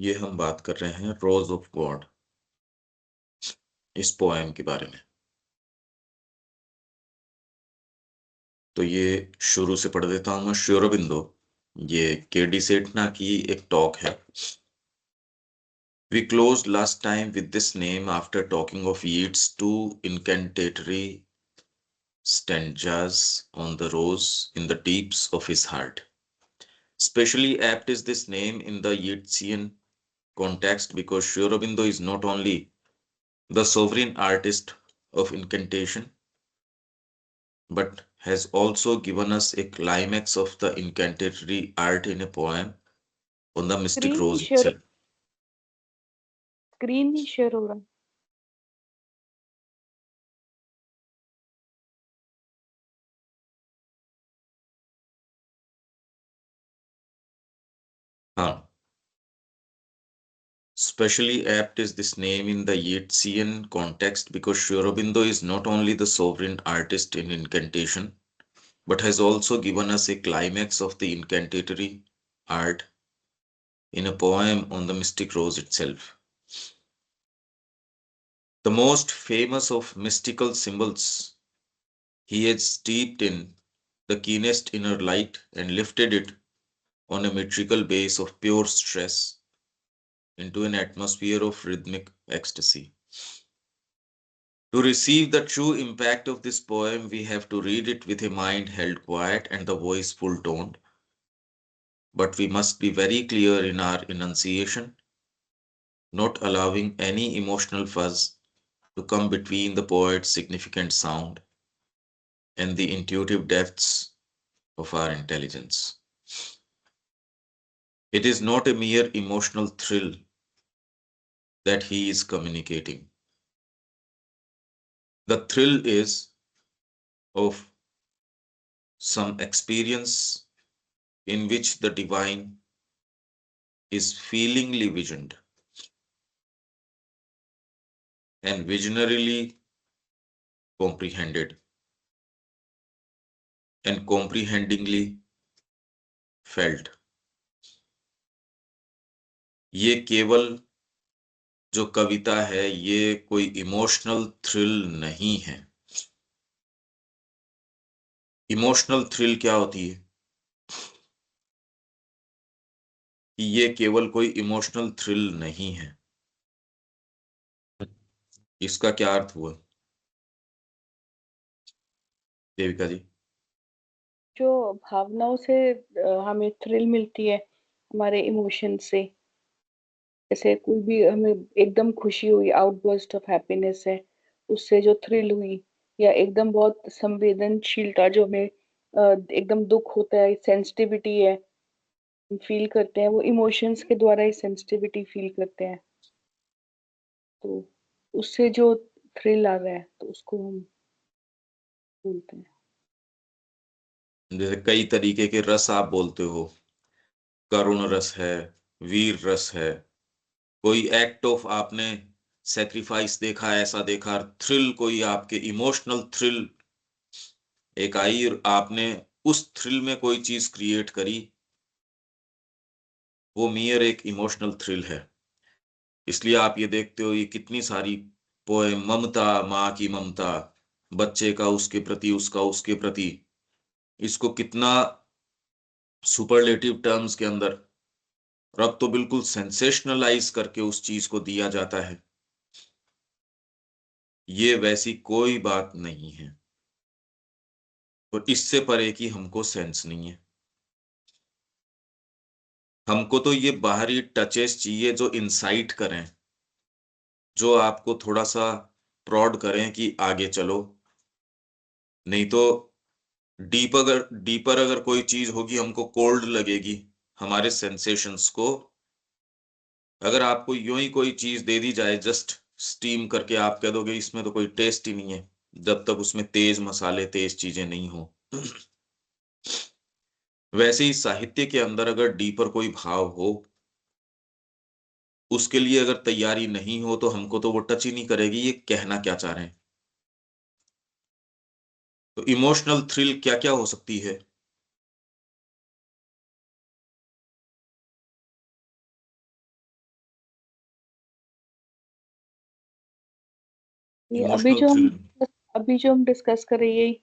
ये हम बात कर रहे हैं रोज ऑफ गॉड, इस पोएम के बारे में। तो ये शुरू से पढ़ देता हूँ मैं। श्री अरबिंदो, ये केडी सेठना की एक टॉक है। We closed last time with this name after talking of Yeats' two incantatory stanzas on the rose in the deeps of his heart. Especially apt is this name in the Yeatsian context because Sri Aurobindo is not only the sovereign artist of incantation, but has also given us a climax of the incantatory art in a poem on the mystic screen नहीं rose share itself. Screen नहीं share हो रहा। हाँ. Especially apt is this name in the Yeatsian context because Sri Aurobindo is not only the sovereign artist in incantation, but has also given us a climax of the incantatory art in a poem on the mystic rose itself. The most famous of mystical symbols, he has steeped in the keenest inner light and lifted it on a metrical base of pure stress into an atmosphere of rhythmic ecstasy. To receive the true impact of this poem, we have to read it with a mind held quiet and the voice full toned. But we must be very clear in our enunciation, not allowing any emotional fuzz to come between the poet's significant sound and the intuitive depths of our intelligence. It is not a mere emotional thrill that he is communicating. The thrill is of some experience in which the divine is feelingly visioned and visionarily comprehended and comprehendingly felt. ये केवल जो कविता है ये कोई emotional thrill नहीं है। Emotional thrill क्या होती है? कि ये केवल कोई इमोशनल थ्रिल नहीं है। इसका क्या अर्थ हुआ देविका जी? जो भावनाओं से हमें थ्रिल मिलती है, हमारे इमोशन से। जैसे कोई भी हमें एकदम खुशी हुई, आउटबर्स्ट ऑफ हैप्पीनेस है, उससे जो थ्रिल हुई, या एकदम बहुत संवेदनशीलता जो हमें एकदम दुख होता है, सेंसिटिविटी है, हम फील करते हैं, वो इमोशंस के द्वारा ही सेंसिटिविटी फील करते हैं। तो उससे जो थ्रिल आ रहा है तो उसको हम बोलते हैं। जैसे कई तरीके के रस आप बोलते हो, करुण रस है, वीर रस है, कोई एक्ट ऑफ आपने सेक्रीफाइस देखा, ऐसा देखा, थ्रिल कोई आपके इमोशनल थ्रिल एक आई और आपने उस थ्रिल में कोई चीज क्रिएट करी, वो मियर एक इमोशनल थ्रिल है। इसलिए आप ये देखते हो ये कितनी सारी पोएम, ममता, माँ की ममता, बच्चे का उसके प्रति, उसका उसके प्रति, इसको कितना सुपरलेटिव टर्म्स के अंदर, और अब तो बिल्कुल सेंसेशनलाइज करके उस चीज को दिया जाता है। ये वैसी कोई बात नहीं है और इससे परे की हमको सेंस नहीं है। हमको तो ये बाहरी टचेस चाहिए जो इंसाइट करें, जो आपको थोड़ा सा प्रॉड करें कि आगे चलो। नहीं तो डीपर अगर कोई चीज होगी हमको कोल्ड लगेगी, हमारे सेंसेशंस को। अगर आपको यूं ही कोई चीज दे दी जाए जस्ट स्टीम करके, आप कह दोगे इसमें तो कोई टेस्ट ही नहीं है, जब तक उसमें तेज मसाले, तेज चीजें नहीं हो। वैसे ही साहित्य के अंदर अगर डीपर कोई भाव हो, उसके लिए अगर तैयारी नहीं हो तो हमको तो वो टच ही नहीं करेगी ये कहना क्या चाह रहे हैं। तो इमोशनल थ्रिल क्या क्या हो सकती है? ये इमोशनल थ्रिल। अभी जो हम डिस्कस कर रहे हैं,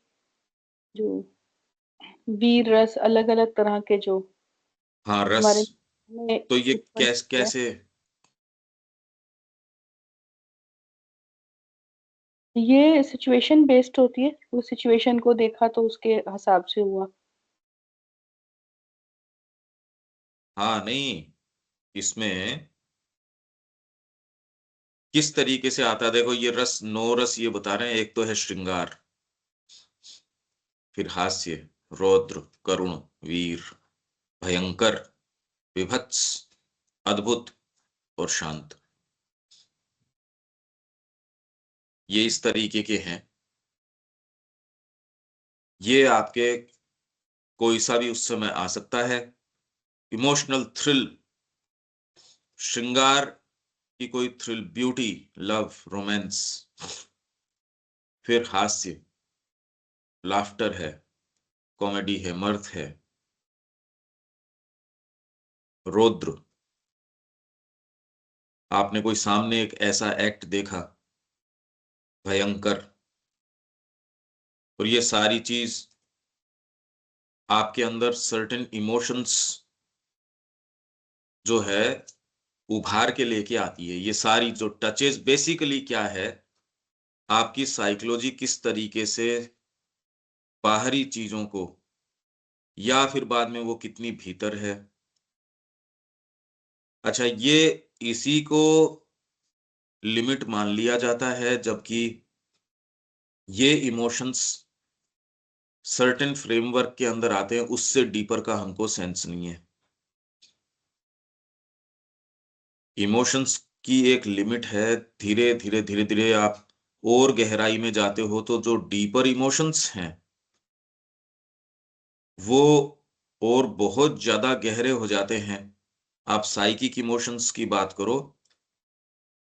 जो वीर रस अलग अलग तरह के जो हाँ, रस। हमारे में तो ये उत्पन्न होते हैं, कैसे? ये सिचुएशन बेस्ड होती है। उस सिचुएशन को देखा तो उसके हिसाब से हुआ। हाँ, नहीं, इसमें किस तरीके से आता है देखो, ये रस, नौ रस ये बता रहे हैं। एक तो है श्रृंगार, फिर हास्य, रौद्र, करुण, वीर, भयंकर, विभत्स, अद्भुत और शांत। ये इस तरीके के हैं। ये आपके कोई सा भी उस समय आ सकता है। इमोशनल थ्रिल, श्रृंगार की कोई थ्रिल, ब्यूटी, लव, रोमांस। फिर हास्य, लाफ्टर है, कॉमेडी है, mirth है। रौद्र, आपने कोई सामने एक ऐसा एक्ट देखा, भयंकर। और ये सारी चीज आपके अंदर सर्टेन इमोशंस जो है उभार के लेके आती है। ये सारी जो टचेस बेसिकली क्या है, आपकी साइकोलॉजी किस तरीके से बाहरी चीजों को, या फिर बाद में वो कितनी भीतर है। अच्छा, ये इसी को लिमिट मान लिया जाता है, जबकि ये इमोशंस सर्टेन फ्रेमवर्क के अंदर आते हैं, उससे डीपर का हमको सेंस नहीं है। इमोशंस की एक लिमिट है। धीरे धीरे धीरे धीरे आप और गहराई में जाते हो तो जो डीपर इमोशंस हैं वो और बहुत ज्यादा गहरे हो जाते हैं। आप साइकिक इमोशंस की बात करो,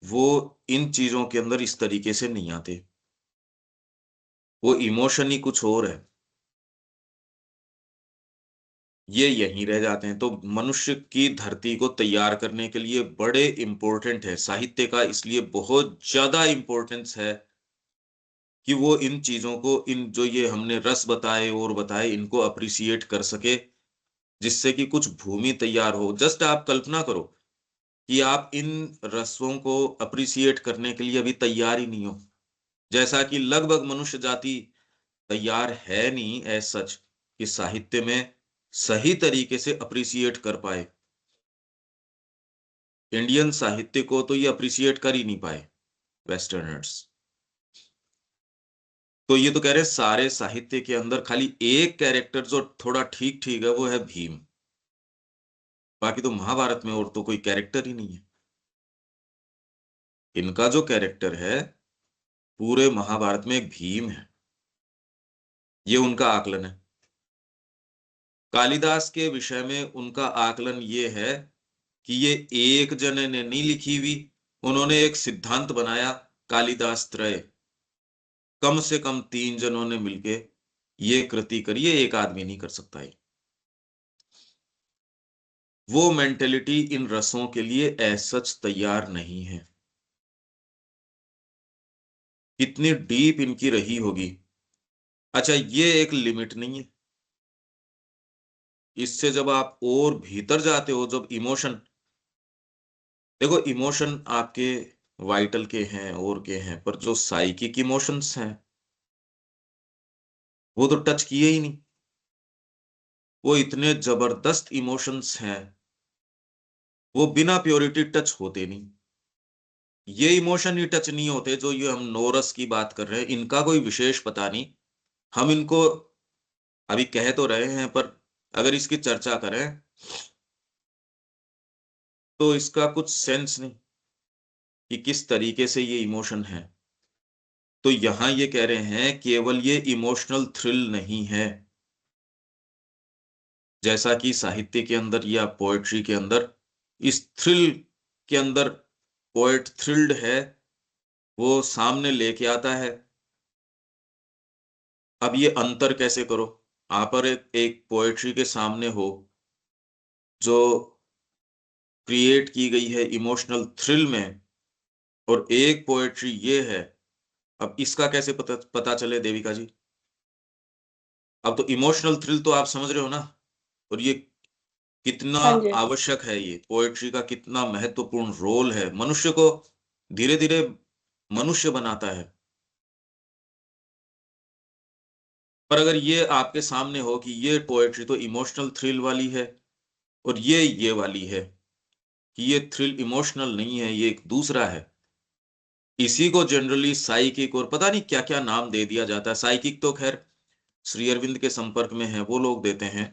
वो इन चीजों के अंदर इस तरीके से नहीं आते। वो इमोशन ही कुछ और है, ये यहीं रह जाते हैं। तो मनुष्य की धरती को तैयार करने के लिए बड़े इंपॉर्टेंट है साहित्य का, इसलिए बहुत ज्यादा इंपॉर्टेंस है कि वो इन चीजों को, इन जो ये हमने रस बताए और बताए, इनको अप्रिसिएट कर सके, जिससे कि कुछ भूमि तैयार हो। जस्ट आप कल्पना करो कि आप इन रसों को अप्रिसिएट करने के लिए अभी तैयार ही नहीं हो, जैसा कि लगभग मनुष्य जाति तैयार है नहीं एज सच कि साहित्य में सही तरीके से अप्रिसिएट कर पाए। इंडियन साहित्य को तो ये अप्रिसिएट कर ही नहीं पाए वेस्टर्नर्स। तो ये तो कह रहे हैं सारे साहित्य के अंदर खाली एक कैरेक्टर जो थोड़ा ठीक ठीक है वो है भीम। बाकी तो महाभारत में और तो कोई कैरेक्टर ही नहीं है। इनका जो कैरेक्टर है पूरे महाभारत में एक भीम है, ये उनका आकलन है। कालिदास के विषय में उनका आकलन ये है कि ये एक जने ने नहीं लिखी हुई, उन्होंने एक सिद्धांत बनाया, कालिदास त्रय। कम से कम तीन जनों ने मिलके ये कृति करी है, एक आदमी नहीं कर सकता है। वो मेंटेलिटी इन रसों के लिए एज सच तैयार नहीं है। कितनी डीप इनकी रही होगी। अच्छा, ये एक लिमिट नहीं है। इससे जब आप और भीतर जाते हो, जब इमोशन, देखो इमोशन आपके वाइटल के हैं और के हैं, पर जो साइकिक इमोशंस हैं वो तो टच किए ही नहीं। वो इतने जबरदस्त इमोशंस हैं, वो बिना प्योरिटी टच होते नहीं। ये इमोशन ही टच नहीं होते जो ये हम नोरस की बात कर रहे हैं, इनका कोई विशेष पता नहीं। हम इनको अभी कह तो रहे हैं, पर अगर इसकी चर्चा करें तो इसका कुछ सेंस नहीं कि किस तरीके से ये इमोशन है। तो यहां ये कह रहे हैं केवल ये इमोशनल थ्रिल नहीं है, जैसा कि साहित्य के अंदर या पोएट्री के अंदर इस थ्रिल के अंदर पोएट थ्रिल्ड है, वो सामने लेके आता है। अब ये अंतर कैसे करो, आप पर एक पोएट्री के सामने हो जो क्रिएट की गई है इमोशनल थ्रिल में, और एक पोएट्री ये है अब इसका कैसे पता चले देविका जी? अब तो इमोशनल थ्रिल तो आप समझ रहे हो ना, और ये कितना हाँ जी। आवश्यक है, ये पोएट्री का कितना महत्वपूर्ण रोल है, मनुष्य को धीरे धीरे मनुष्य बनाता है। पर अगर ये आपके सामने हो कि ये पोएट्री तो इमोशनल थ्रिल वाली है, और ये वाली है, कि ये थ्रिल इमोशनल नहीं है, ये एक दूसरा है, इसी को जनरली साइकिक और पता नहीं क्या क्या नाम दे दिया जाता है। साइकिक तो खैर श्री अरविंद के संपर्क में है, वो लोग देते हैं,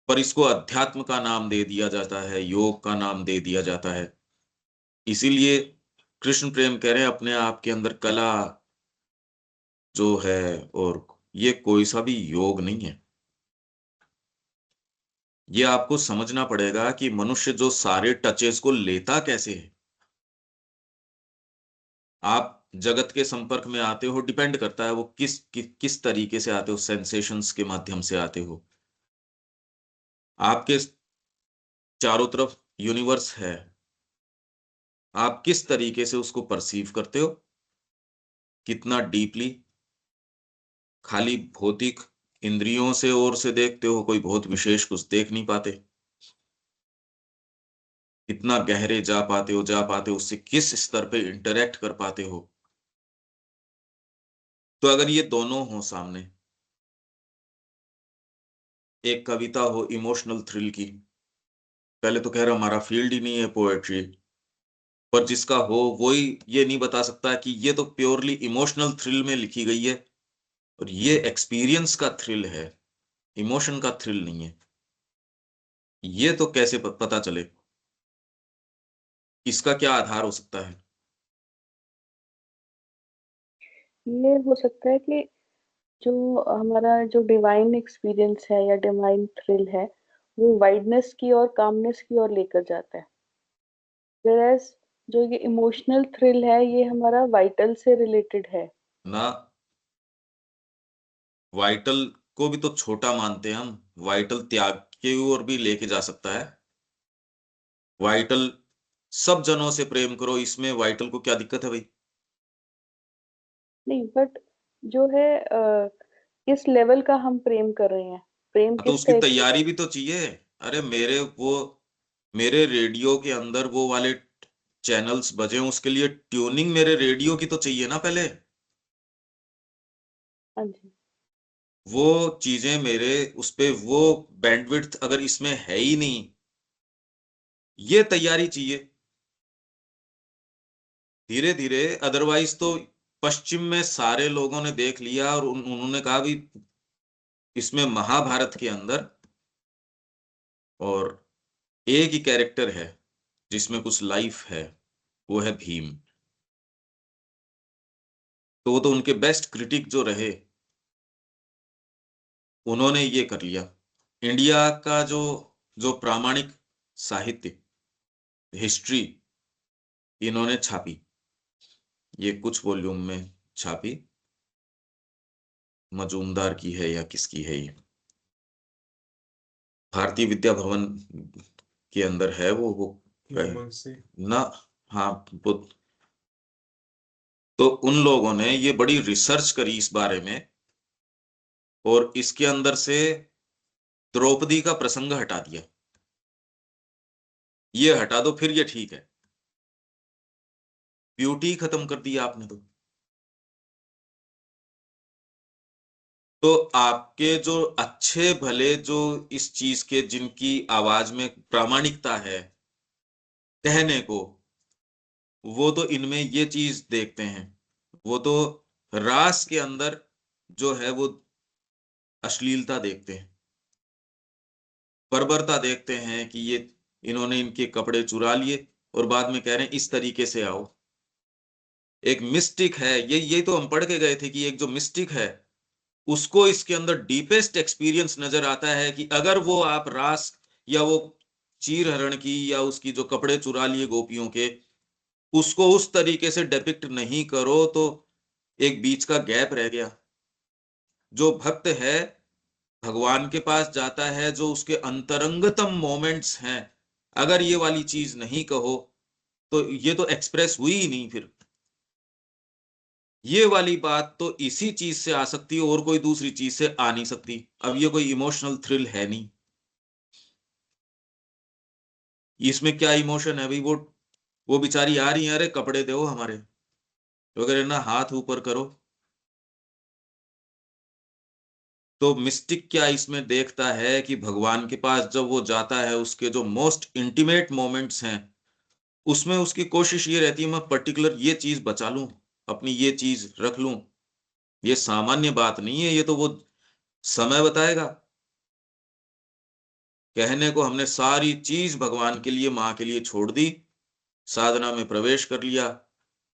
पर इसको अध्यात्म का नाम दे दिया जाता है, योग का नाम दे दिया जाता है। इसीलिए कृष्ण प्रेम कह रहे हैं अपने आप के अंदर कला जो है, और ये कोई सा भी योग नहीं है। ये आपको समझना पड़ेगा कि मनुष्य जो सारे टचेस को लेता कैसे है। आप जगत के संपर्क में आते हो, डिपेंड करता है वो किस तरीके से आते हो, सेंसेशंस के माध्यम से आते हो। आपके चारों तरफ यूनिवर्स है, आप किस तरीके से उसको परसीव करते हो, कितना डीपली, खाली भौतिक इंद्रियों से ओर से देखते हो, कोई बहुत विशेष कुछ देख नहीं पाते, कितना गहरे जा पाते हो, उससे किस स्तर पे इंटरेक्ट कर पाते हो। तो अगर ये दोनों हो सामने, एक कविता हो इमोशनल थ्रिल की, पहले तो कह रहा हमारा फील्ड ही नहीं है पोएट्री, पर जिसका हो वही ये नहीं बता सकता कि ये तो प्योरली इमोशनल थ्रिल में लिखी गई है, और ये एक्सपीरियंस का थ्रिल है, इमोशन का थ्रिल नहीं है। ये तो कैसे पता चले, इसका क्या आधार हो सकता है? ये हो सकता है कि जो हमारा जो डिवाइन एक्सपीरियंस है या डिवाइन थ्रिल है, वो वाइडनेस की और कामनेस की ओर लेकर जाता है। वेयरएज जो ये इमोशनल थ्रिल है, ये हमारा वाइटल से रिलेटेड है। ना, वाइटल को भी तो छोटा मानते हैं हम, वाइटल त्याग की ओर भी लेके जा सकता है। वाइटल सब जनों से प्रेम करो, इसमें वाइटल को क्या दिक्कत है भाई? नहीं, बट जो है किस लेवल का हम प्रेम कर रहे हैं, प्रेम तो किस उसकी टाइप की है। तैयारी भी तो चाहिए। अरे मेरे रेडियो के अंदर वो वाले चैनल्स बजे, उसके लिए ट्यूनिंग मेरे रेडियो की तो चाहिए ना पहले। हाँ जी। वो चीजें मेरे उस पे, वो बैंडविड्थ अगर इसमें है ही नहीं, ये तैयारी चाहिए धीरे धीरे। अदरवाइज तो पश्चिम में सारे लोगों ने देख लिया, और उन्होंने कहा भी इसमें महाभारत के अंदर और एक ही कैरेक्टर है जिसमें कुछ लाइफ है, वो है भीम। तो वो तो उनके बेस्ट क्रिटिक जो रहे, उन्होंने ये कर लिया। इंडिया का जो जो प्रामाणिक साहित्य, हिस्ट्री इन्होंने छापी, ये कुछ वॉल्यूम में छापी, मजूमदार की है या किसकी है ये, भारतीय विद्या भवन के अंदर है वो ना। हाँ, वो तो उन लोगों ने ये बड़ी रिसर्च करी इस बारे में, और इसके अंदर से द्रौपदी का प्रसंग हटा दिया। ये हटा दो फिर ये ठीक है, ब्यूटी खत्म कर दिया आपने तो आपके जो अच्छे भले जो इस चीज के, जिनकी आवाज में प्रामाणिकता है कहने को, वो तो इनमें ये चीज देखते हैं। वो तो रास के अंदर जो है वो अश्लीलता देखते हैं, बर्बरता देखते हैं कि ये इन्होंने इनके कपड़े चुरा लिए, और बाद में कह रहे हैं इस तरीके से आओ। एक मिस्टिक है, ये तो हम पढ़ के गए थे कि एक जो मिस्टिक है, उसको इसके अंदर डीपेस्ट एक्सपीरियंस नजर आता है कि अगर वो आप रास या वो चीर हरण की या उसकी जो कपड़े चुरा लिए गोपियों के, उसको उस तरीके से डिपिक्ट नहीं करो तो एक बीच का गैप रह गया। जो भक्त है भगवान के पास जाता है, जो उसके अंतरंगतम मोमेंट्स हैं, अगर ये वाली चीज नहीं कहो तो ये तो एक्सप्रेस हुई ही नहीं फिर। ये वाली बात तो इसी चीज से आ सकती है और कोई दूसरी चीज से आ नहीं सकती। अब ये कोई इमोशनल थ्रिल है नहीं, इसमें क्या इमोशन है भाई? वो बेचारी आ रही है, अरे कपड़े दो हमारे वगैरह ना, हाथ ऊपर करो। तो मिस्टिक क्या इसमें देखता है कि भगवान के पास जब वो जाता है, उसके जो मोस्ट इंटीमेट मोमेंट्स हैं उसमें उसकी कोशिश ये रहती है मैं पर्टिकुलर ये चीज बचा लूं, अपनी ये चीज रख लूं। ये सामान्य बात नहीं है, ये तो वो समय बताएगा। कहने को हमने सारी चीज भगवान के लिए, माँ के लिए छोड़ दी, साधना में प्रवेश कर लिया।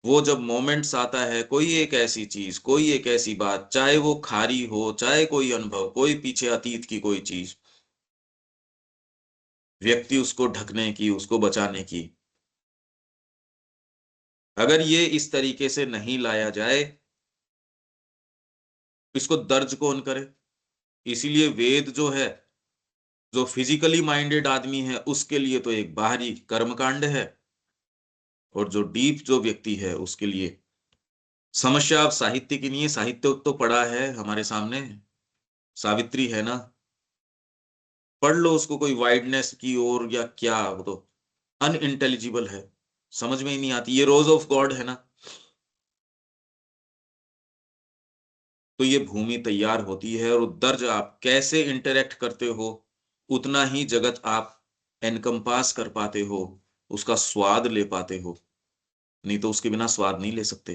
वो जब मोमेंट्स आता है, कोई एक ऐसी चीज, कोई एक ऐसी बात, चाहे वो खारी हो, चाहे कोई अनुभव, कोई पीछे अतीत की कोई चीज, व्यक्ति उसको ढकने की, उसको बचाने की, अगर ये इस तरीके से नहीं लाया जाए, इसको दर्ज कौन करे? इसीलिए वेद जो है, जो फिजिकली माइंडेड आदमी है उसके लिए तो एक बाहरी कर्मकांड है, और जो डीप जो व्यक्ति है उसके लिए समस्या। अब साहित्य की नहीं है, साहित्य तो पड़ा है हमारे सामने, सावित्री है ना, पढ़ लो उसको, कोई वाइडनेस की ओर या क्या, वो तो अनइंटेलिजिबल है, समझ में ही नहीं आती। ये रोज ऑफ गॉड है ना, तो ये भूमि तैयार होती है और दर्ज आप कैसे इंटरेक्ट करते हो, उतना ही जगत आप एनकम्पास कर पाते हो, उसका स्वाद ले पाते हो, नहीं तो उसके बिना स्वाद नहीं ले सकते।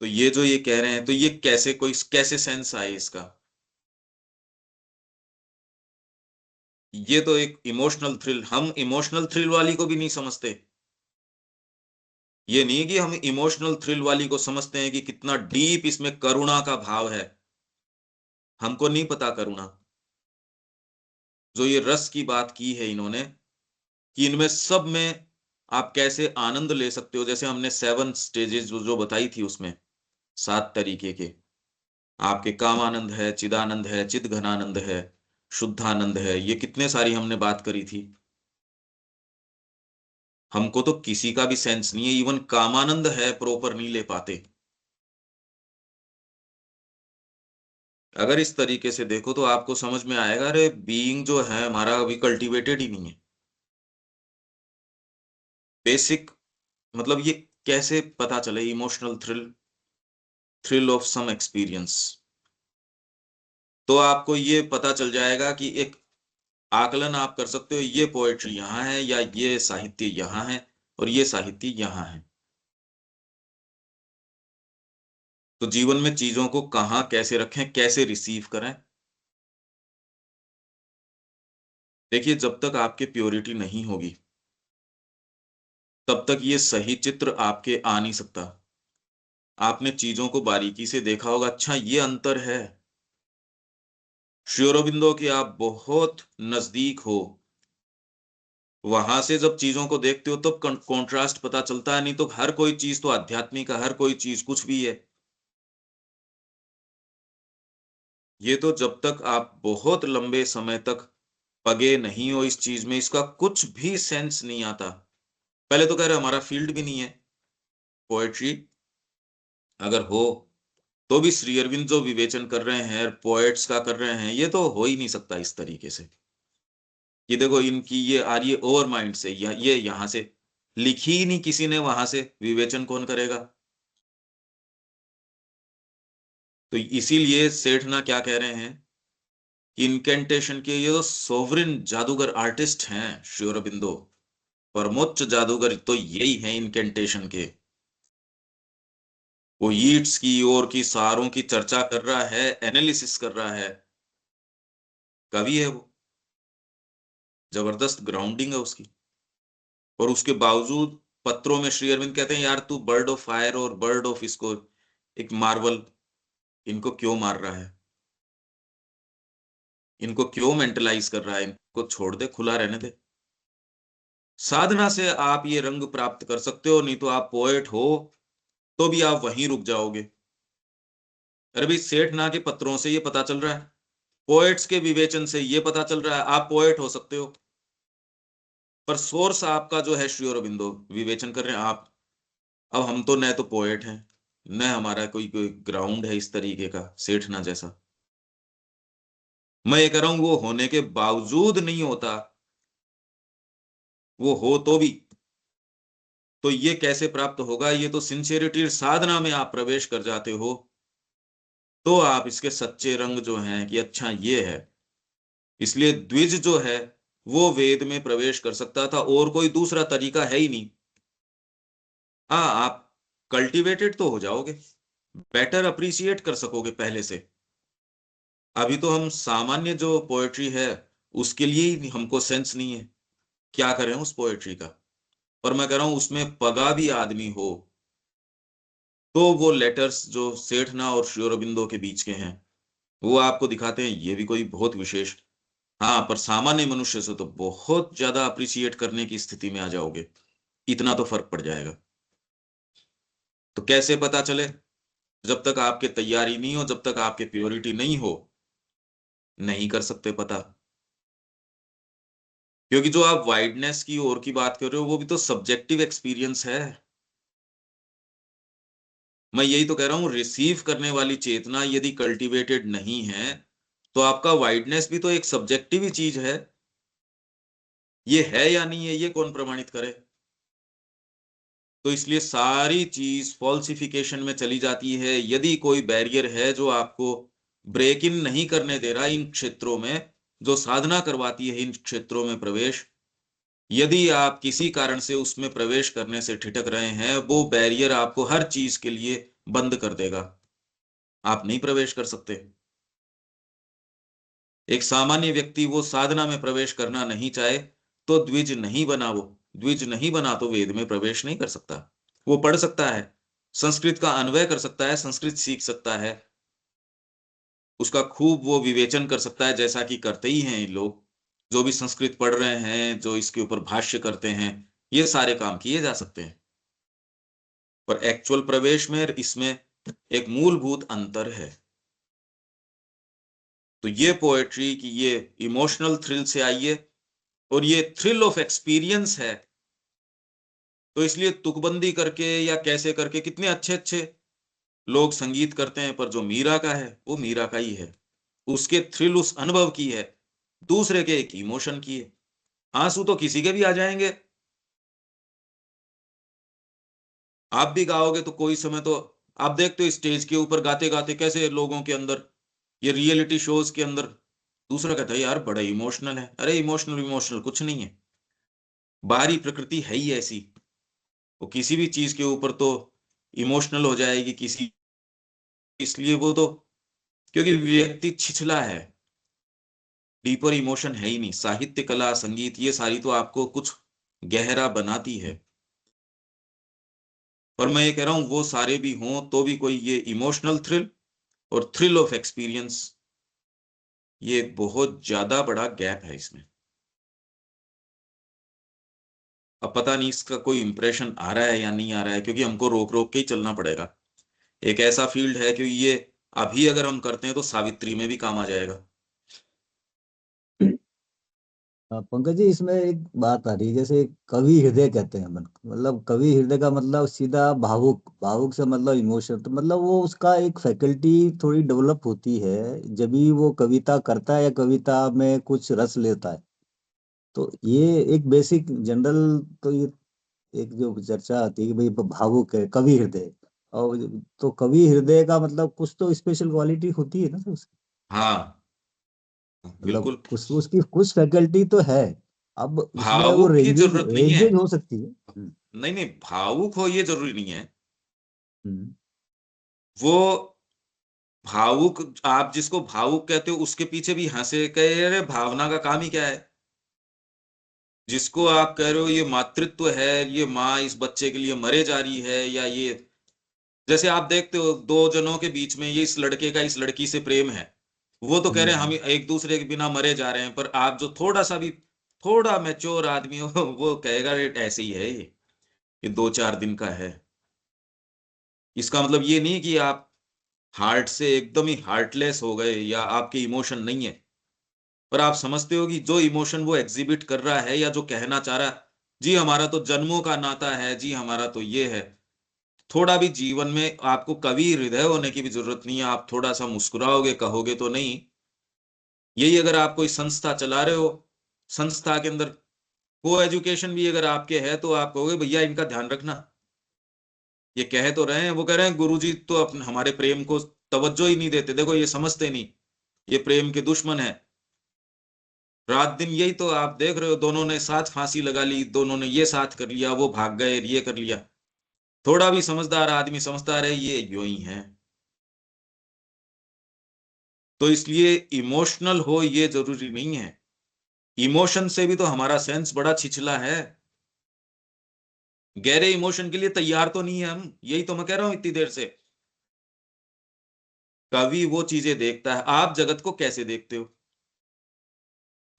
तो ये जो ये कह रहे हैं, तो ये कैसे, कोई कैसे सेंस आए इसका? ये तो एक इमोशनल थ्रिल, हम इमोशनल थ्रिल वाली को भी नहीं समझते। ये नहीं कि हम इमोशनल थ्रिल वाली को समझते हैं कि कितना डीप इसमें करुणा का भाव है, हमको नहीं पता करुणा। जो ये रस की बात की है इन्होंने, कि इनमें सब में आप कैसे आनंद ले सकते हो, जैसे हमने 7 स्टेजेस जो बताई थी उसमें, 7 तरीके के, आपके काम आनंद है, चिदानंद है, चिद घनानंद है, शुद्धानंद है, ये कितने सारी हमने बात करी थी। हमको तो किसी का भी सेंस नहीं है, इवन कामानंद है प्रॉपर नहीं ले पाते। अगर इस तरीके से देखो तो आपको समझ में आएगा, अरे बीइंग जो है हमारा अभी कल्टीवेटेड ही नहीं है। बेसिक मतलब ये कैसे पता चले emotional thrill, thrill of some experience, तो आपको ये पता चल जाएगा कि एक आकलन आप कर सकते हो, ये पोएट्री यहाँ है या ये साहित्य यहाँ है और ये साहित्य यहाँ है। तो जीवन में चीजों को कहाँ कैसे रखें, कैसे रिसीव करें। देखिए, जब तक आपके प्योरिटी नहीं होगी तब तक ये सही चित्र आपके आ नहीं सकता। आपने चीजों को बारीकी से देखा होगा, अच्छा ये अंतर है। श्री अरबिंदो के आप बहुत नजदीक हो, वहां से जब चीजों को देखते हो तब कंट्रास्ट पता चलता है, नहीं तो हर कोई चीज तो आध्यात्मिक है, हर कोई चीज कुछ भी है। ये तो जब तक आप बहुत लंबे समय तक पगे नहीं हो इस चीज में, इसका कुछ भी सेंस नहीं आता। पहले तो कह रहे हमारा फील्ड भी नहीं है पोएट्री, अगर हो तो भी श्री अरविंद जो विवेचन कर रहे हैं, पोएट्स का कर रहे हैं, ये तो हो ही नहीं सकता इस तरीके से। ये देखो इनकी ये आ रही है ओवर माइंड से, ये यहां से लिखी ही नहीं किसी ने, वहां से विवेचन कौन करेगा? तो इसीलिए सेठना क्या कह रहे हैं, इनकेंटेशन के ये तो सोवरिन जादूगर आर्टिस्ट हैं श्री अरबिंदो, परमोच्च जादूगर तो यही है इनकेंटेशन के। वो यीट्स की और की सारों की चर्चा कर रहा है, एनालिसिस कर रहा है, कवि है वो, जबरदस्त ग्राउंडिंग है उसकी। और उसके बावजूद पत्रों में श्री अरविंद कहते हैं, यार तू बर्ड ऑफ फायर और बर्ड ऑफ इसको, एक मार्वल, इनको क्यों मार रहा है, इनको क्यों मेंटलाइज कर रहा है, इनको छोड़ दे, खुला रहने दे। साधना से आप ये रंग प्राप्त कर सकते हो, नहीं तो आप पोएट हो तो भी आप वहीं रुक जाओगे। अरे भाई, सेठ ना के पत्रों से ये पता चल रहा है, पोएट्स के विवेचन से ये पता चल रहा है, आप पोएट हो सकते हो, पर सोर्स आपका जो है श्री अरबिंदो विवेचन कर रहे हैं आप। अब हम तो न तो पोएट हैं, न हमारा कोई ग्राउंड है इस तरीके का सेठना जैसा। मैं ये कह रहा हूं वो होने के बावजूद नहीं होता, वो हो तो भी, तो ये कैसे प्राप्त होगा? ये तो सिंसियरिटी साधना में आप प्रवेश कर जाते हो, तो आप इसके सच्चे रंग जो हैं कि अच्छा ये है। इसलिए द्विज जो है वो वेद में प्रवेश कर सकता था, और कोई दूसरा तरीका है ही नहीं। हाँ, आप कल्टीवेटेड तो हो जाओगे, बेटर अप्रिशिएट कर सकोगे पहले से। अभी तो हम सामान्य जो पोएट्री है उसके लिए ही हमको सेंस नहीं है, क्या करें उस पोएट्री का। पर मैं कह रहा हूं उसमें पगा भी आदमी हो, तो वो लेटर्स जो सेठना और श्री अरबिंदो के बीच के हैं वो आपको दिखाते हैं ये भी कोई बहुत विशेष। हाँ, पर सामान्य मनुष्य से तो बहुत ज्यादा अप्रिशिएट करने की स्थिति में आ जाओगे, इतना तो फर्क पड़ जाएगा। तो कैसे पता चले? जब तक आपके तैयारी नहीं हो, जब तक आपके प्योरिटी नहीं हो, नहीं कर सकते पता। क्योंकि जो आप वाइडनेस की ओर की बात कर रहे हो वो भी तो सब्जेक्टिव एक्सपीरियंस है। मैं यही तो कह रहा हूं, रिसीव करने वाली चेतना यदि कल्टीवेटेड नहीं है तो आपका वाइडनेस भी तो एक सब्जेक्टिव ही चीज है। ये है या नहीं है ये कौन प्रमाणित करे? तो इसलिए सारी चीज फॉल्सिफिकेशन में चली जाती है। यदि कोई बैरियर है जो आपको ब्रेक इन नहीं करने दे रहा इन क्षेत्रों में, जो साधना करवाती है इन क्षेत्रों में प्रवेश, यदि आप किसी कारण से उसमें प्रवेश करने से ठिठक रहे हैं, वो बैरियर आपको हर चीज के लिए बंद कर देगा, आप नहीं प्रवेश कर सकते। एक सामान्य व्यक्ति वो साधना में प्रवेश करना नहीं चाहे तो द्विज नहीं बना, वो द्विज नहीं बना तो वेद में प्रवेश नहीं कर सकता। वो पढ़ सकता है, संस्कृत का अन्वय कर सकता है, संस्कृत सीख सकता है, उसका खूब वो विवेचन कर सकता है, जैसा कि करते ही हैं ये लोग जो भी संस्कृत पढ़ रहे हैं, जो इसके ऊपर भाष्य करते हैं, ये सारे काम किए जा सकते हैं। पर एक्चुअल प्रवेश में इसमें एक मूलभूत अंतर है। तो ये पोएट्री की ये इमोशनल थ्रिल से आई है, और ये थ्रिल ऑफ एक्सपीरियंस है। तो इसलिए तुकबंदी करके या कैसे करके कितने अच्छे अच्छे लोग संगीत करते हैं, पर जो मीरा का है वो मीरा का ही है, उसके थ्रिल उस अनुभव की है, दूसरे के एक इमोशन की है। आंसू तो किसी के भी आ जाएंगे, आप भी गाओगे तो कोई समय तो, आप देखते हो स्टेज के ऊपर गाते गाते कैसे लोगों के अंदर, ये रियलिटी शोज के अंदर, दूसरा कहता है यार बड़ा इमोशनल है। अरे इमोशनल इमोशनल कुछ नहीं है, बाहरी प्रकृति है ही ऐसी। वो किसी भी चीज के ऊपर तो इमोशनल हो जाएगी किसी, इसलिए वो तो, क्योंकि व्यक्ति छिछला है, डीपर इमोशन है ही नहीं। साहित्य कला संगीत ये सारी तो आपको कुछ गहरा बनाती है, पर मैं ये कह रहा हूं वो सारे भी हों तो भी कोई ये इमोशनल थ्रिल और थ्रिल ऑफ एक्सपीरियंस, ये बहुत ज्यादा बड़ा गैप है इसमें। अब पता नहीं इसका कोई इंप्रेशन आ रहा है या नहीं आ रहा है, क्योंकि हमको रोक रोक के ही चलना पड़ेगा। एक ऐसा फील्ड है कि ये अभी अगर हम करते हैं तो सावित्री में भी काम आ जाएगा। पंकज जी, इसमें एक बात आ रही है, जैसे कवि हृदय कहते हैं मतलब कवि हृदय का मतलब सीधा भावुक, भावुक से मतलब इमोशन, तो मतलब वो उसका एक फैकल्टी थोड़ी डेवलप होती है जब भी वो कविता करता है या कविता में कुछ रस लेता है। तो ये एक बेसिक जनरल, तो ये एक जो चर्चा आती है कि भाई भावुक है कवि हृदय, और तो कवि हृदय का मतलब कुछ तो स्पेशल क्वालिटी होती है ना तो उसकी, हाँ, मतलब बिल्कुल। कुछ उसकी कुछ फैकल्टी तो है। अब उसमें वो भावुक की रेंजेज जरूरत नहीं है। रेंजेज हो सकती है। नहीं नहीं, भावुक हो ये जरूरी नहीं है। हम्म, वो भावुक, आप जिसको भावुक कहते हो उसके पीछे भी हंसे कह रहे, भावना का काम ही क्या है? जिसको आप कह रहे हो ये मातृत्व है, ये माँ इस बच्चे के लिए मरे जा रही है, या ये, जैसे आप देखते हो दो जनों के बीच में ये इस लड़के का इस लड़की से प्रेम है, वो तो कह रहे हैं हम हम्म, एक दूसरे के बिना मरे जा रहे हैं, पर आप जो थोड़ा सा भी थोड़ा मैच्योर आदमी हो वो कहेगा "ये ऐसे ही है, ये 2-4 दिन का है"। इसका मतलब ये नहीं कि आप हार्ट से एकदम ही हार्टलेस हो गए या आपके इमोशन नहीं है, पर आप समझते हो कि जो इमोशन वो एग्जिबिट कर रहा है या जो कहना चाह रहा है, जी हमारा तो जन्मों का नाता है, जी हमारा तो ये है, थोड़ा भी जीवन में आपको कवि हृदय होने की भी जरूरत नहीं है। आप थोड़ा सा मुस्कुराओगे, कहोगे तो नहीं। यही अगर आप कोई संस्था चला रहे हो, संस्था के अंदर को एजुकेशन भी अगर आपके है, तो आप कहोगे भैया इनका ध्यान रखना। ये कह तो रहे हैं, वो कह रहे हैं गुरुजी तो अपने हमारे प्रेम को तवज्जो ही नहीं देते, देखो ये समझते नहीं, ये प्रेम के दुश्मन है। रात दिन यही तो आप देख रहे हो, दोनों ने साथ फांसी लगा ली, दोनों ने ये साथ कर लिया, वो भाग गए, ये कर लिया। थोड़ा भी समझदार आदमी समझदार है ये यूं ही है। तो इसलिए इमोशनल हो ये जरूरी नहीं है। इमोशन से भी तो हमारा सेंस बड़ा छिछला है। गहरे इमोशन के लिए तैयार तो नहीं है हम, यही तो मैं कह रहा हूं इतनी देर से। कवि वो चीजें देखता है, आप जगत को कैसे देखते हो,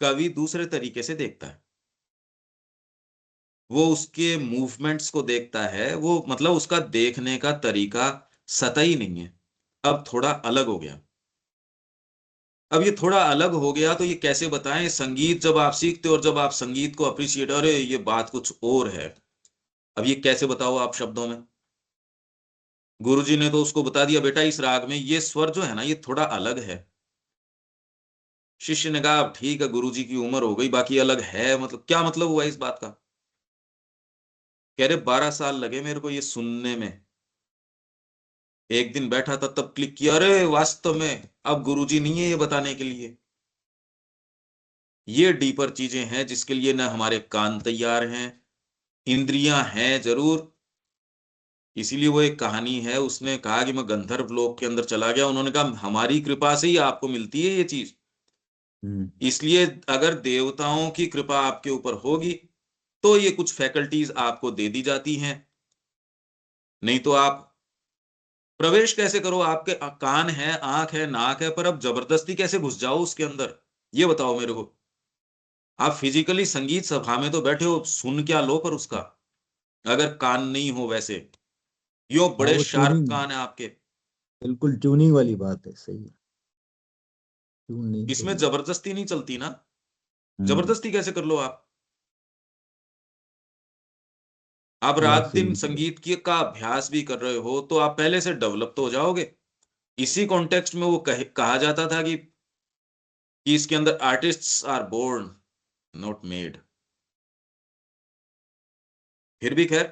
कवि दूसरे तरीके से देखता है। वो उसके मूवमेंट्स को देखता है, वो मतलब उसका देखने का तरीका सतही नहीं है, अब थोड़ा अलग हो गया। अब ये थोड़ा अलग हो गया तो ये कैसे बताएं? संगीत जब आप सीखते हो और जब आप संगीत को अप्रिशिएट, अरे ये बात कुछ और है, अब ये कैसे बताओ आप शब्दों में? गुरुजी ने तो उसको बता दिया, बेटा इस राग में ये स्वर जो है ना ये थोड़ा अलग है। शिष्य ने कहा अब ठीक है, गुरुजी की उम्र हो गई, बाकी अलग है मतलब क्या मतलब हुआ इस बात का? कह रहे 12 साल लगे मेरे को ये सुनने में, एक दिन बैठा था तब क्लिक किया, अरे वास्तव में अब गुरुजी नहीं है ये बताने के लिए। ये डीपर चीजें हैं जिसके लिए ना हमारे कान तैयार हैं, इंद्रियां हैं जरूर। इसीलिए वो एक कहानी है, उसने कहा कि मैं गंधर्व लोक के अंदर चला गया, उन्होंने कहा हमारी कृपा से ही आपको मिलती है ये चीज। इसलिए अगर देवताओं की कृपा आपके ऊपर होगी तो ये कुछ फैकल्टीज आपको दे दी जाती हैं, नहीं तो आप प्रवेश कैसे करो? आपके कान है, आंख है, नाक है, पर अब जबरदस्ती कैसे घुस जाओ उसके अंदर, ये बताओ मेरे को। आप फिजिकली संगीत सभा में तो बैठे हो, सुन क्या लो, पर उसका अगर कान नहीं हो वैसे, यो हाँ बड़े वो शार्प ट्यूनिंग, कान है आपके, बिल्कुल ट्यूनिंग वाली बात है, सही है। ट्यून नहीं इसमें सही है। जबरदस्ती नहीं चलती ना। हम्म। जबरदस्ती कैसे कर लो आप बात रात दिन सही है। संगीत की का अभ्यास भी कर रहे हो तो आप पहले से डेवलप तो हो जाओगे। इसी कॉन्टेक्स्ट में वो कहा जाता था कि इसके अंदर artists are born not made. फिर भी खैर,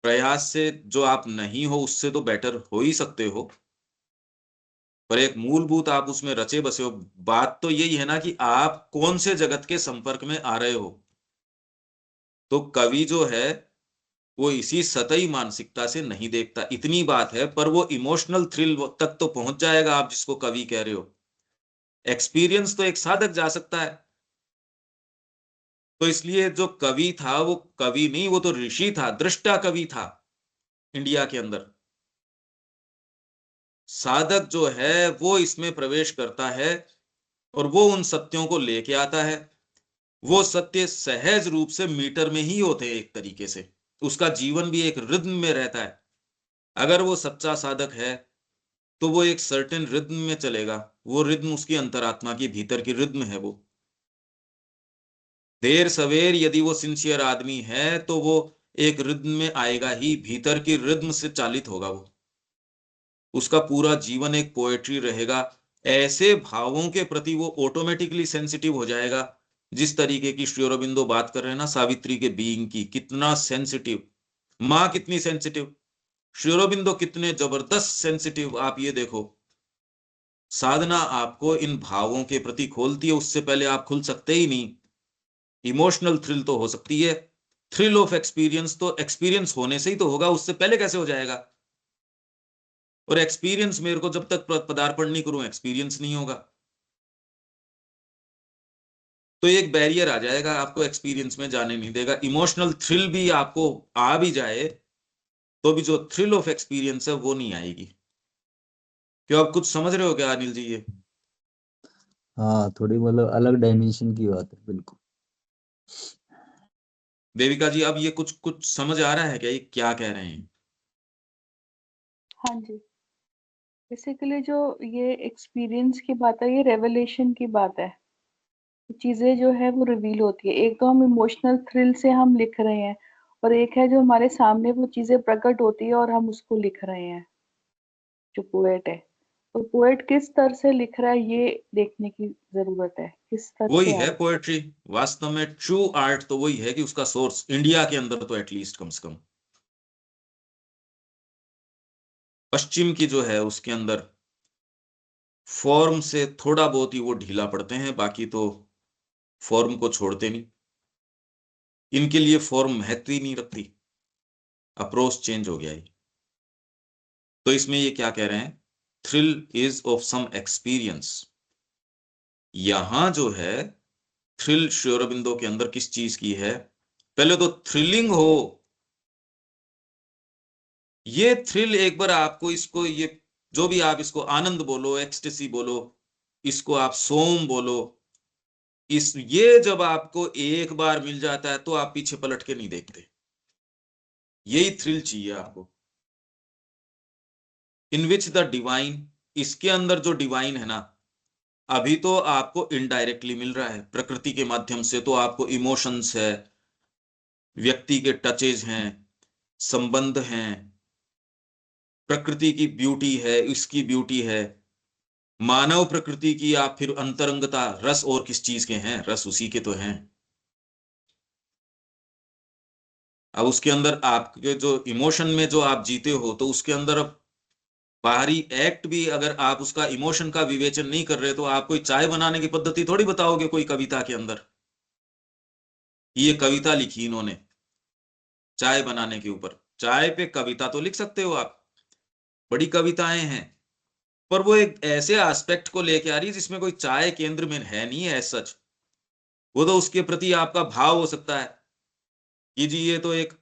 प्रयास से जो आप नहीं हो उससे तो बेटर हो ही सकते हो, पर एक मूलभूत आप उसमें रचे बसे हो। बात तो यही है ना कि आप कौन से जगत के संपर्क में आ रहे हो। तो कवि जो है वो इसी सतही मानसिकता से नहीं देखता, इतनी बात है, पर वो इमोशनल थ्रिल तक तो पहुंच जाएगा आप जिसको कवि कह रहे हो। एक्सपीरियंस तो एक साधक जा सकता है। तो इसलिए जो कवि था वो कवि नहीं, वो तो ऋषि था, दृष्टा कवि था इंडिया के अंदर। साधक जो है वो इसमें प्रवेश करता है और वो उन सत्यों को लेके आता है। वो सत्य सहज रूप से मीटर में ही होते हैं एक तरीके से, उसका जीवन भी एक रिद्म में रहता है। अगर वो सच्चा साधक है तो वो एक सर्टेन रिद्म में चलेगा, वो रिद्म उसकी अंतरात्मा की भीतर की रिद्म है। वो देर सवेर यदि वो सिंसियर आदमी है तो वो एक रिद्म में आएगा ही, भीतर की रिद्म से चालित होगा वो। उसका पूरा जीवन एक पोएट्री रहेगा। ऐसे भावों के प्रति वो ऑटोमेटिकली सेंसिटिव हो जाएगा, जिस तरीके की श्री अरबिंदो बात कर रहे हैं ना सावित्री के बीइंग की, कितना सेंसिटिव, माँ कितनी सेंसिटिव, श्री अरबिंदो कितने जबरदस्त सेंसिटिव, आप ये देखो। साधना आपको इन भावों के प्रति खोलती है, उससे पहले आप खुल सकते ही नहीं। इमोशनल थ्रिल तो हो सकती है, थ्रिल ऑफ एक्सपीरियंस तो एक्सपीरियंस होने से ही तो होगा, उससे पहले कैसे हो जाएगा? और एक्सपीरियंस मेरे को जब तक पदार्पण नहीं करूं एक्सपीरियंस नहीं होगा। तो एक बैरियर आ जाएगा, आपको एक्सपीरियंस में जाने नहीं देगा। इमोशनल थ्रिल भी आपको आ भी जाए तो भी जो थ्रिल ऑफ एक्सपीरियंस है वो नहीं आएगी। क्यों, आप कुछ समझ रहे हो क्या अनिल जी ये? हाँ थोड़ी मतलब अलग डायमेंशन की बात है, बिल्कुल। देविका जी, अब ये कुछ कुछ समझ आ रहा है क्या ये क्या कह रहे हैं? हाँ जी, बेसिकली जो ये एक्सपीरियंस की बात है, ये रेवलेशन की बात है। चीजें जो है वो रिवील होती है। एक तो हम इमोशनल थ्रिल से हम लिख रहे हैं, और एक है जो हमारे सामने वो चीजें प्रकट होती है और हम उसको लिख रहे हैं, जो पोएट है। तो पोएट किस स्तर से लिख रहा है ये देखने की जरूरत है, किस स्तर वही से आ है रहा है। पोएट्री। वास्तव में ट्रू आर्ट तो वही है कि उसका सोर्स इंडिया के अंदर तो एटलीस्ट कम से कम, पश्चिम की जो है उसके अंदर फॉर्म से थोड़ा बहुत ही वो ढीला पड़ते हैं, बाकी तो फॉर्म को छोड़ते नहीं। इनके लिए फॉर्म महत्व ही नहीं रखती, अप्रोच चेंज हो गया है। तो इसमें ये क्या कह रहे हैं, thrill is of some experience. यहां जो है थ्रिल श्री अरबिंदो के अंदर किस चीज की है, पहले तो थ्रिलिंग हो। ये थ्रिल एक बार आपको इसको ये जो भी आप इसको आनंद बोलो, एक्सटेसी बोलो, इसको आप सोम बोलो, इस ये जब आपको एक बार मिल जाता है तो आप पीछे पलट के नहीं देखते। यही थ्रिल चाहिए आपको, इन विच द डिवाइन, इसके अंदर जो डिवाइन है ना, अभी तो आपको इनडायरेक्टली मिल रहा है प्रकृति के माध्यम से, तो आपको इमोशंस है, व्यक्ति के टचेज हैं, संबंध हैं, प्रकृति की ब्यूटी है, इसकी ब्यूटी है, मानव प्रकृति की आप फिर अंतरंगता, रस और किस चीज के हैं, रस उसी के तो हैं। अब उसके अंदर आपके जो इमोशन में जो आप जीते हो, तो उसके अंदर अब बाहरी एक्ट भी अगर आप उसका इमोशन का विवेचन नहीं कर रहे, तो आप कोई चाय बनाने की पद्धति थोड़ी बताओगे कोई कविता के अंदर। ये कविता लिखी इन्होंने चाय बनाने के ऊपर, चाय पे कविता तो लिख सकते हो आप, बड़ी कविताएं हैं, पर वो एक ऐसे एस्पेक्ट को लेके आ रही है जिसमें कोई चाय केंद्र में है नहीं है सच। वो तो उसके प्रति आपका भाव हो सकता है कि जी ये तो एक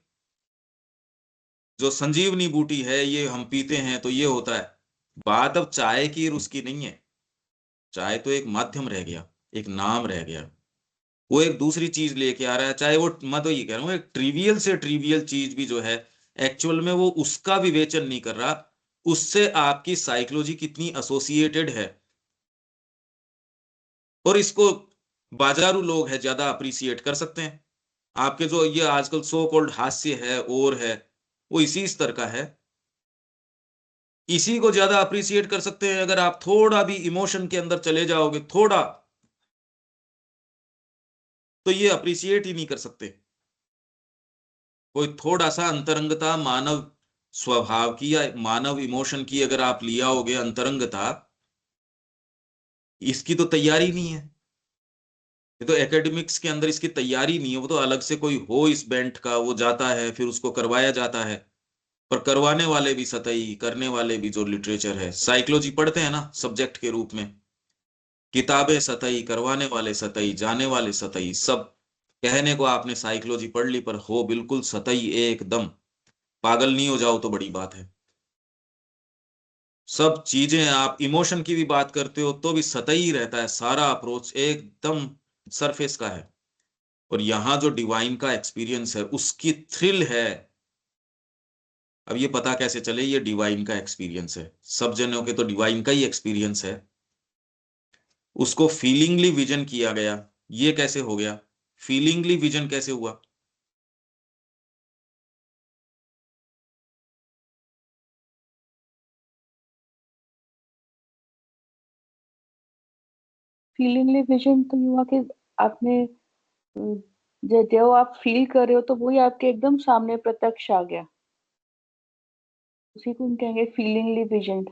जो संजीवनी बूटी है, ये हम पीते हैं तो ये होता है। बात अब चाय की और उसकी नहीं है, चाय तो एक माध्यम रह गया, एक नाम रह गया। वो एक दूसरी चीज लेके आ रहा है, चाहे वो, मैं तो ये कह रहा हूँ, एक ट्रिवियल से ट्रिवियल चीज भी जो है एक्चुअल में वो उसका विवेचन नहीं कर रहा, उससे आपकी साइकोलॉजी कितनी एसोसिएटेड है। और इसको बाजारू लोग है ज्यादा अप्रिसिएट कर सकते हैं। आपके जो ये आजकल सो कॉल्ड हास्य है और है, वो इसी स्तर का है। इसी को ज्यादा अप्रिसिएट कर सकते हैं। अगर आप थोड़ा भी इमोशन के अंदर चले जाओगे थोड़ा, तो ये अप्रिसिएट ही नहीं कर सकते। कोई थोड़ा सा अंतरंगता मानव स्वभाव की या मानव इमोशन की अगर आप लिया होगे अंतरंगता, इसकी तो तैयारी नहीं है। ये तो एकेडमिक्स के अंदर इसकी तैयारी नहीं है। वो तो अलग से कोई हो इस बेंट का, वो जाता है फिर उसको करवाया जाता है। पर करवाने वाले भी सतही, करने वाले भी जो लिटरेचर है, साइकोलॉजी पढ़ते हैं ना सब्जेक्ट के रूप में, किताबें सतही, करवाने वाले सतही, जाने वाले सतही, सब कहने को आपने साइकोलॉजी पढ़ ली, पर हो बिल्कुल सतही एकदम, पागल नहीं हो जाओ तो बड़ी बात है। सब चीजें आप इमोशन की भी बात करते हो तो भी सतही रहता है, सारा अप्रोच एकदम सरफेस का है। और यहां जो डिवाइन का एक्सपीरियंस है, उसकी थ्रिल है। अब ये पता कैसे चले ये डिवाइन का एक्सपीरियंस है, सब जनों के तो डिवाइन का ही एक्सपीरियंस है, उसको फीलिंगली विजन किया गया। ये कैसे हो गया, फीलिंगली विजन कैसे हुआ? फीलिंगली विजन तो ये हुआ कि आपने जो आप फील कर रहे हो तो वही आपके एकदम सामने प्रत्यक्ष आ गया, उसी को हम कहेंगे feelingly vision.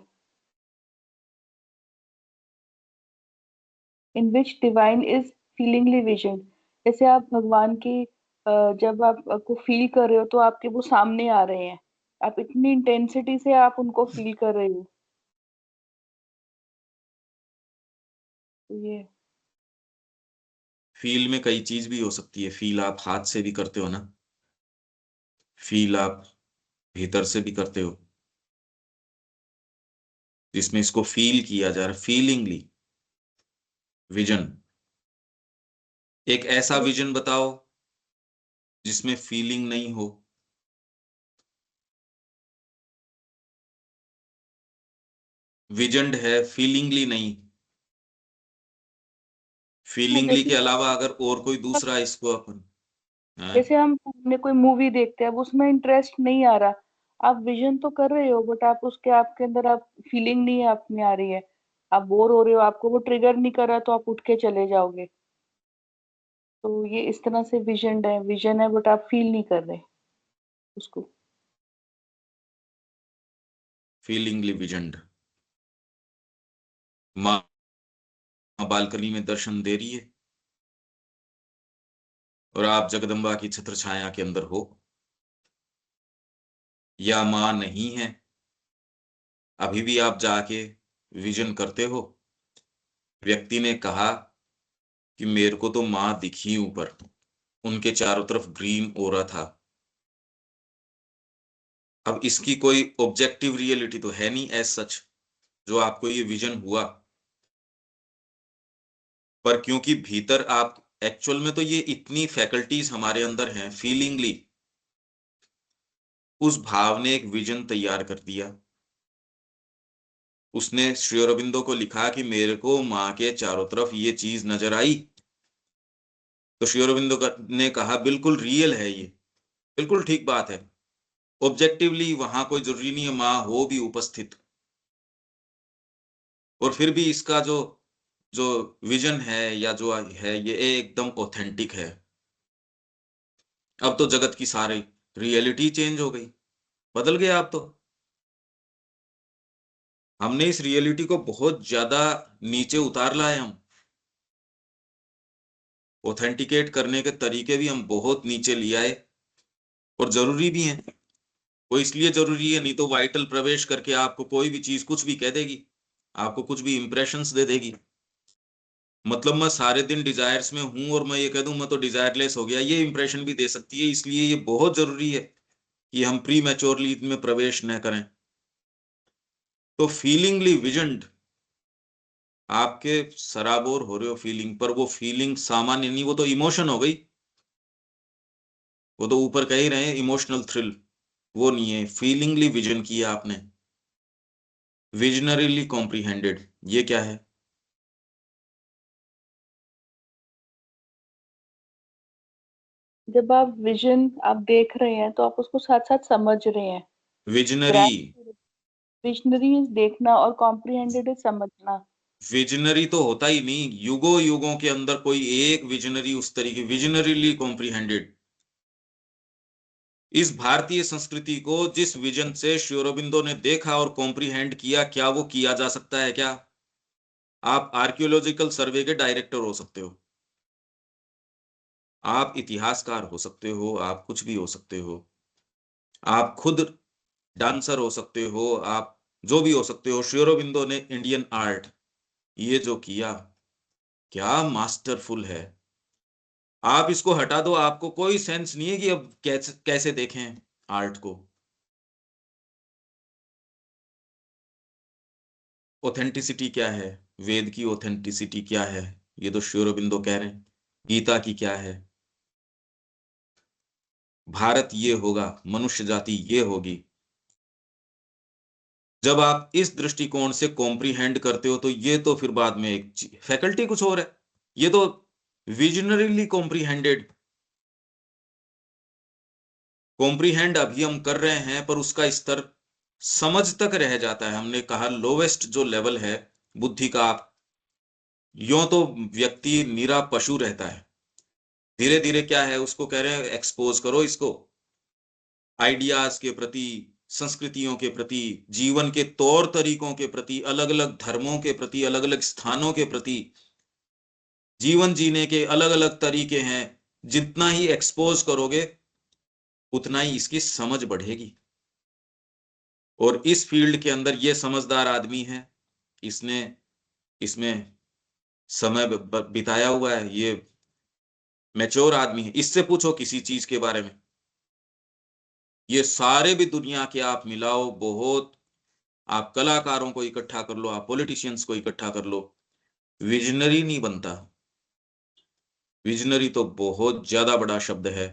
In which divine is feelingly vision. जैसे आप भगवान की जब आप को फील कर रहे हो तो आपके वो सामने आ रहे हैं, आप इतनी इंटेंसिटी से आप उनको फील कर रहे हो। तो ये फील में कई चीज भी हो सकती है, फील आप हाथ से भी करते हो ना, फील आप भीतर से भी करते हो, जिसमें इसको फील किया जा रहा है, फीलिंगली विजन। एक ऐसा विजन बताओ जिसमें फीलिंग नहीं हो। विजनड है, फीलिंगली नहीं। हाँ, फीलिंगली जैसे के अलावा अगर और कोई दूसरा इसको अपन हैं? जैसे हम हमने कोई मूवी देखते हैं, अब उसमें इंटरेस्ट नहीं आ रहा, आप विजन तो कर रहे हो बट आप उसके आपके अंदर आप फीलिंग नहीं आप में आ रही है, आप बोर हो रहे हो, आपको वो ट्रिगर नहीं कर रहा तो आप उठ के चले जाओगे। तो ये इस तरह से विजन है बट आप फील नहीं कर रहे उसको। फीलिंगली विजन्ड। माँ बालकनी में दर्शन दे रही है और आप जगदम्बा की छत्र छाया के अंदर हो, या माँ नहीं है, अभी भी आप जाके विजन करते हो। व्यक्ति ने कहा कि मेरे को तो माँ दिखी ऊपर, उनके चारों तरफ ग्रीन ओरा था। अब इसकी कोई ऑब्जेक्टिव रियलिटी तो है नहीं एज सच, जो आपको ये विजन हुआ, पर क्योंकि भीतर आप एक्चुअल में तो ये इतनी फैकल्टीज हमारे अंदर हैं, फीलिंगली उस भाव ने एक विजन तैयार कर दिया। उसने श्री अरबिंदो को लिखा कि मेरे को माँ के चारों तरफ ये चीज नजर आई, तो श्री अरबिंदो ने कहा बिल्कुल रियल है ये, बिल्कुल ठीक बात है। ऑब्जेक्टिवली वहां कोई जरूरी नहीं है माँ हो भी उपस्थित, और फिर भी इसका जो जो विजन है या जो है ये एकदम ऑथेंटिक है। अब तो जगत की सारी रियलिटी चेंज हो गई, बदल गया। अब तो हमने इस रियलिटी को बहुत ज्यादा नीचे उतार लाए हम, ऑथेंटिकेट करने के तरीके भी हम बहुत नीचे ले आए, और जरूरी भी हैं। वो इसलिए जरूरी है, नहीं तो वाइटल प्रवेश करके आपको कोई भी चीज कुछ भी कह देगी, आपको कुछ भी इंप्रेशंस दे देगी। मतलब मैं सारे दिन डिजायर्स में हूं और मैं ये कह दूं मैं तो डिजायरलेस हो गया, ये इंप्रेशन भी दे सकती है। इसलिए ये बहुत जरूरी है कि हम प्री मैच्योरली में प्रवेश न करें। तो फीलिंगली विजन्ड, आपके सराबोर हो रहे हो फीलिंग पर, वो फीलिंग सामान्य नहीं, वो तो इमोशन हो गई। वो तो ऊपर कह ही रहे हैं इमोशनल थ्रिल, वो नहीं है। फीलिंगली विजन किया आपने, विजनरीली कॉम्प्रिहेंडेड, ये क्या है? जब आप विजन आप देख रहे हैं तो आप उसको साथ साथ समझ रहे हैं। विजनरी। ग्रैस्प, विजनरी इज देखना और कॉम्प्रिहेंडेड इज समझना। विजनरी तो होता ही नहीं, युगों युगों के अंदर कोई एक विजनरी उस तरीके, विजनरीली कॉम्प्रिहेंडेड। इस भारतीय संस्कृति को जिस विजन से श्री अरबिंदो ने देखा और कॉम्प्रिहेंड किया, क्या वो किया जा सकता है क्या? आप आर्कियोलॉजिकल सर्वे के डायरेक्टर हो सकते हो, आप इतिहासकार हो सकते हो, आप कुछ भी हो सकते हो, आप खुद डांसर हो सकते हो, आप जो भी हो सकते हो। श्री अरबिंदो ने इंडियन आर्ट ये जो किया, क्या मास्टरफुल है। आप इसको हटा दो, आपको कोई सेंस नहीं है कि अब कैसे कैसे देखें आर्ट को। ऑथेंटिसिटी क्या है, वेद की ऑथेंटिसिटी क्या है, ये तो श्री अरबिंदो कह रहे हैं। गीता की क्या है, भारत ये होगा, मनुष्य जाति ये होगी। जब आप इस दृष्टिकोण से कॉम्प्रीहेंड करते हो तो ये तो फिर बाद में एक फैकल्टी कुछ और है, ये तो विजनरीली कॉम्प्रीहेंडेड। कॉम्प्रीहेंड अभी हम कर रहे हैं पर उसका स्तर समझ तक रह जाता है। हमने कहा लोवेस्ट जो लेवल है बुद्धि का, आप यों तो व्यक्ति निरा पशु रहता है। धीरे धीरे क्या है उसको कह रहे हैं एक्सपोज करो इसको, आइडियाज के प्रति, संस्कृतियों के प्रति, जीवन के तौर तरीकों के प्रति, अलग अलग धर्मों के प्रति, अलग अलग स्थानों के प्रति, जीवन जीने के अलग अलग तरीके हैं। जितना ही एक्सपोज करोगे उतना ही इसकी समझ बढ़ेगी। और इस फील्ड के अंदर ये समझदार आदमी है, इसने इसमें समय बिताया हुआ है, ये मैच्योर आदमी है। इससे पूछो किसी चीज के बारे में, ये सारे भी दुनिया के आप मिलाओ बहुत, आप कलाकारों को इकट्ठा कर लो, आप पॉलिटिशियंस को इकट्ठा कर लो, विजनरी नहीं बनता। विजनरी तो बहुत ज्यादा बड़ा शब्द है।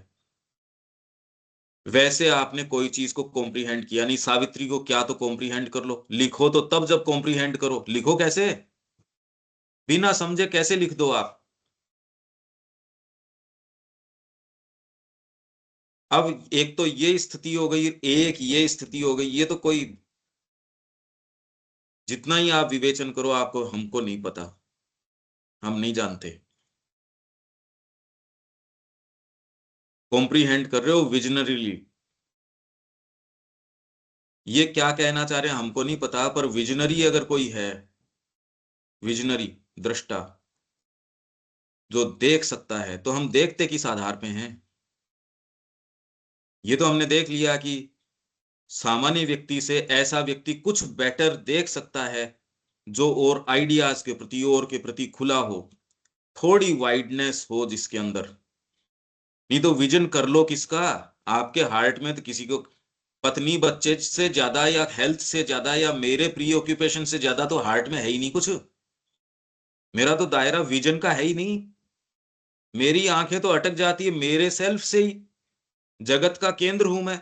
वैसे आपने कोई चीज को कॉम्प्रीहेंड किया नहीं, सावित्री को क्या तो कॉम्प्रीहेंड कर लो, लिखो तो तब जब कॉम्प्रीहेंड करो। लिखो कैसे, बिना समझे कैसे लिख दो आप? अब एक तो ये स्थिति हो गई, एक ये स्थिति हो गई, ये तो कोई जितना ही आप विवेचन करो आपको, हमको नहीं पता, हम नहीं जानते। कॉम्प्रीहेंड कर रहे हो विजनरीली, ये क्या कहना चाह रहे हैं हमको नहीं पता, पर विजनरी अगर कोई है, विजनरी दृष्टा जो देख सकता है, तो हम देखते किस आधार पे हैं? ये तो हमने देख लिया कि सामान्य व्यक्ति से ऐसा व्यक्ति कुछ बेटर देख सकता है जो और आइडियाज के प्रति और के प्रति खुला हो, थोड़ी वाइडनेस हो जिसके अंदर। नहीं तो विजन कर लो किसका? आपके हार्ट में तो किसी को पत्नी बच्चे से ज्यादा या हेल्थ से ज्यादा या मेरे प्री ऑक्यूपेशन से ज्यादा तो हार्ट में है ही नहीं कुछ। मेरा तो दायरा विजन का है ही नहीं। मेरी आंखें तो अटक जाती है मेरे सेल्फ से ही। जगत का केंद्र हूं मैं,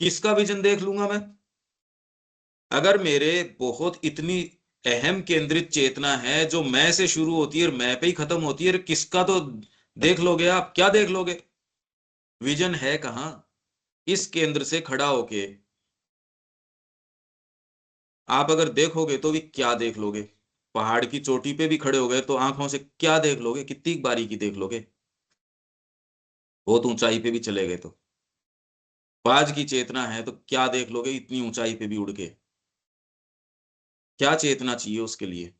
किसका विजन देख लूंगा मैं? अगर मेरे बहुत इतनी अहम केंद्रित चेतना है जो मैं से शुरू होती है और मैं पे ही खत्म होती है, किसका तो देख लोगे आप? क्या देख लोगे? विजन है कहां? इस केंद्र से खड़ा होके आप अगर देखोगे तो भी क्या देख लोगे? पहाड़ की चोटी पे भी खड़े हो गए तो आंखों से क्या देख लोगे? कितनी बारीकी देख लोगे? बहुत ऊंचाई पे भी चले गए तो बाज की चेतना है तो क्या देख लोगे इतनी ऊंचाई पे भी उड़ के? क्या चेतना चाहिए उसके लिए?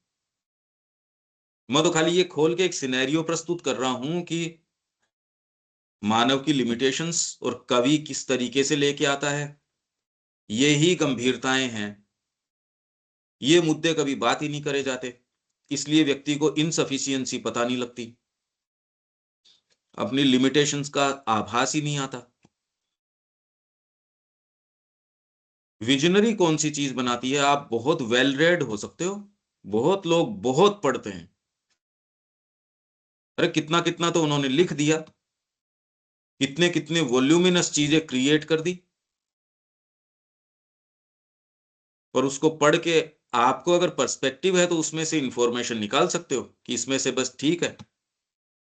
मैं तो खाली ये खोल के एक सिनेरियो प्रस्तुत कर रहा हूं कि मानव की लिमिटेशंस और कवि किस तरीके से लेके आता है, ये ही गंभीरताएं हैं। ये मुद्दे कभी बात ही नहीं करे जाते, इसलिए व्यक्ति को इनसफिशियंसी पता नहीं लगती, अपनी लिमिटेशंस का आभास ही नहीं आता। विजनरी कौन सी चीज बनाती है? आप बहुत वेल रेड हो सकते हो, बहुत लोग बहुत पढ़ते हैं, अरे कितना कितना तो उन्होंने लिख दिया, कितने कितने वॉल्यूमिनस चीजें क्रिएट कर दी, पर उसको पढ़ के आपको अगर पर्सपेक्टिव है तो उसमें से इंफॉर्मेशन निकाल सकते हो कि इसमें से बस ठीक है।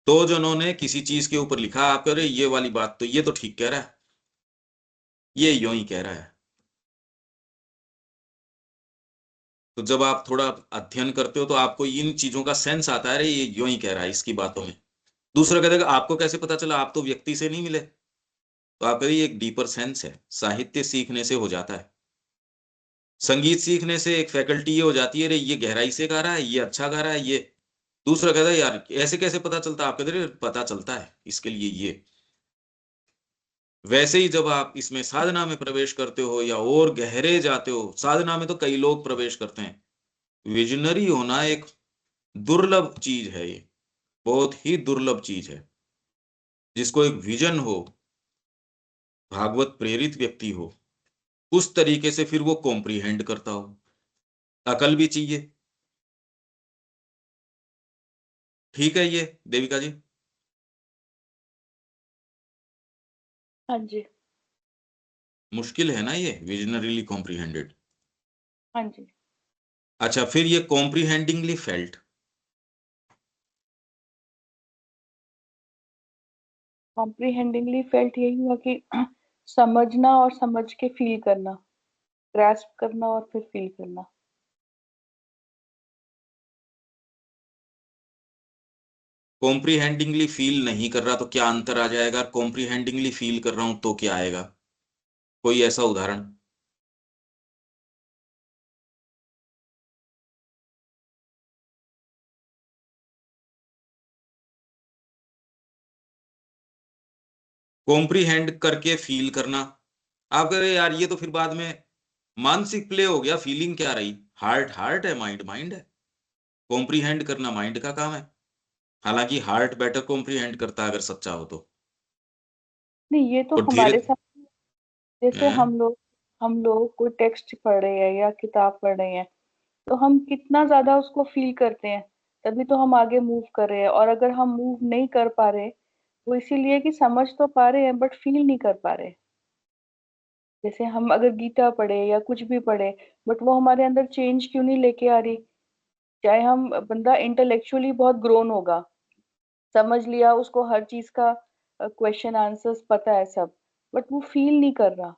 तो जिन्होंने किसी चीज के ऊपर लिखा, आप कह रहे ये वाली बात तो ये तो ठीक कह रहा है, ये यूं ही कह रहा है। तो जब आप थोड़ा अध्ययन करते हो तो आपको इन चीजों का सेंस आता है, अरे ये यूं ही कह रहा है इसकी बातों में। दूसरा कहता है आपको कैसे पता चला? आप तो व्यक्ति से नहीं मिले। तो आप कह रहे ये एक डीपर सेंस है, साहित्य सीखने से हो जाता है। संगीत सीखने से एक फैकल्टी ये हो जाती है, अरे ये गहराई से गा रहा है, ये अच्छा गा रहा है ये। दूसरा कहता है यार ऐसे कैसे पता चलता? आप कहते रहे पता चलता है इसके लिए ये। वैसे ही जब आप इसमें साधना में प्रवेश करते हो या और गहरे जाते हो, साधना में तो कई लोग प्रवेश करते हैं। विजनरी होना एक दुर्लभ चीज है, ये बहुत ही दुर्लभ चीज है। जिसको एक विजन हो, भागवत प्रेरित व्यक्ति हो, उस तरीके से फिर वो कॉम्प्रीहेंड करता हो। अकल भी चाहिए। ठीक है ये देविका जी? हाँ जी। मुश्किल है ना ये विजनरीली कॉम्प्रीहेंडेड? हाँ जी। अच्छा, फिर ये कॉम्प्रीहेंडिंगली फेल्ट। कॉम्प्रिहेंडिंगली फेल्ट यही हुआ कि समझना और समझ के फील करना, ग्रास्प करना और फिर फील करना। कॉम्प्रीहेंडिंगली फील नहीं कर रहा तो क्या अंतर आ जाएगा? कॉम्प्रीहेंडिंगली फील कर रहा हूं तो क्या आएगा? कोई ऐसा उदाहरण? कॉम्प्रीहेंड करके फील करना, आप कह रहे यार ये तो फिर बाद में मानसिक प्ले हो गया, फीलिंग क्या रही? हार्ट हार्ट है, माइंड माइंड है। कॉम्प्रीहेंड करना माइंड का काम है, हालांकि हार्ट बेटर कॉम्प्रीहेंड करता है अगर सच्चा हो तो। नहीं, ये तो और धीरे हमारे साथ, जैसे हैं? हम लोग कोई टेक्स्ट पढ़ रहे हैं या किताब पढ़ रहे हैं, तो हम कितना ज्यादा उसको फील करते हैं, तभी तो हम आगे मूव कर रहे हैं। और अगर हम मूव नहीं कर पा रहे, वो इसीलिए कि समझ तो पा रहे हैं बट फील नहीं कर पा रहे। जैसे हम अगर गीता पढ़े या कुछ भी पढ़े, बट वो हमारे अंदर चेंज क्यों नहीं लेके आ रही? चाहे हम बंदा इंटेलेक्चुअली बहुत ग्रोन होगा, समझ लिया उसको, हर चीज का क्वेश्चन आंसर्स पता है सब, बट वो फील नहीं कर रहा।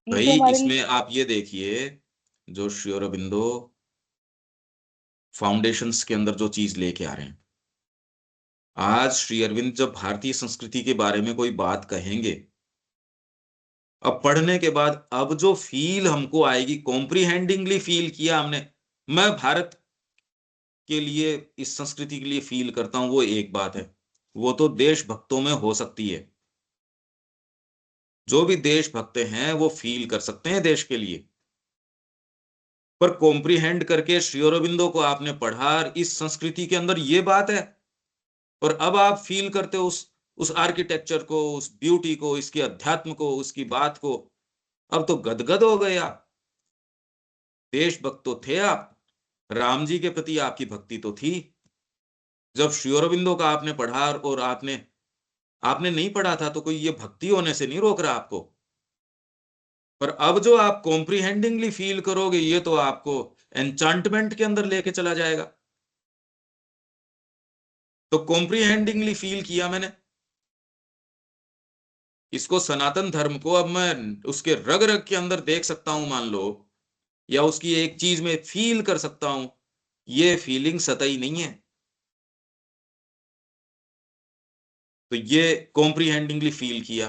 ये जो भाई हमारे इसमें लिए आप ये देखिए, जो श्री अरबिंदो फाउंडेशंस के अंदर जो चीज लेके आ रहे हैं, आज श्री अरविंद जब भारतीय संस्कृति के बारे में कोई बात कहेंगे, अब पढ़ने के बाद अब जो फील हमको आएगी, कॉम्प्रिहेंडिंगली फील किया हमने, मैं भारत के लिए, इस संस्कृति के लिए फील करता हूं, वो एक बात है। वो तो देशभक्तों में हो सकती है, जो भी देशभक्त हैं वो फील कर सकते हैं देश के लिए। पर कॉम्प्रिहेंड करके श्री अरबिंदो को आपने पढ़ा, इस संस्कृति के अंदर ये बात है, और अब आप फील करते हो उस आर्किटेक्चर को, उस ब्यूटी को, इसके अध्यात्म को, उसकी बात को। अब तो गदगद हो गए आप। देशभक्त तो थे आप, राम जी के प्रति आपकी भक्ति तो थी। जब श्री अरबिंदो का आपने पढ़ा, और आपने आपने नहीं पढ़ा था तो कोई ये भक्ति होने से नहीं रोक रहा आपको। पर अब जो आप कॉम्प्रिहेंडिंगली फील करोगे, ये तो आपको एन्चांटमेंट के अंदर लेके चला जाएगा। तो कॉम्प्रिहेंडिंगली फील किया मैंने इसको, सनातन धर्म को। अब मैं उसके रग रग के अंदर देख सकता हूं मान लो, या उसकी एक चीज में फील कर सकता हूं। ये फीलिंग सतही नहीं है। तो ये कॉम्प्रिहेंडिंगली फील किया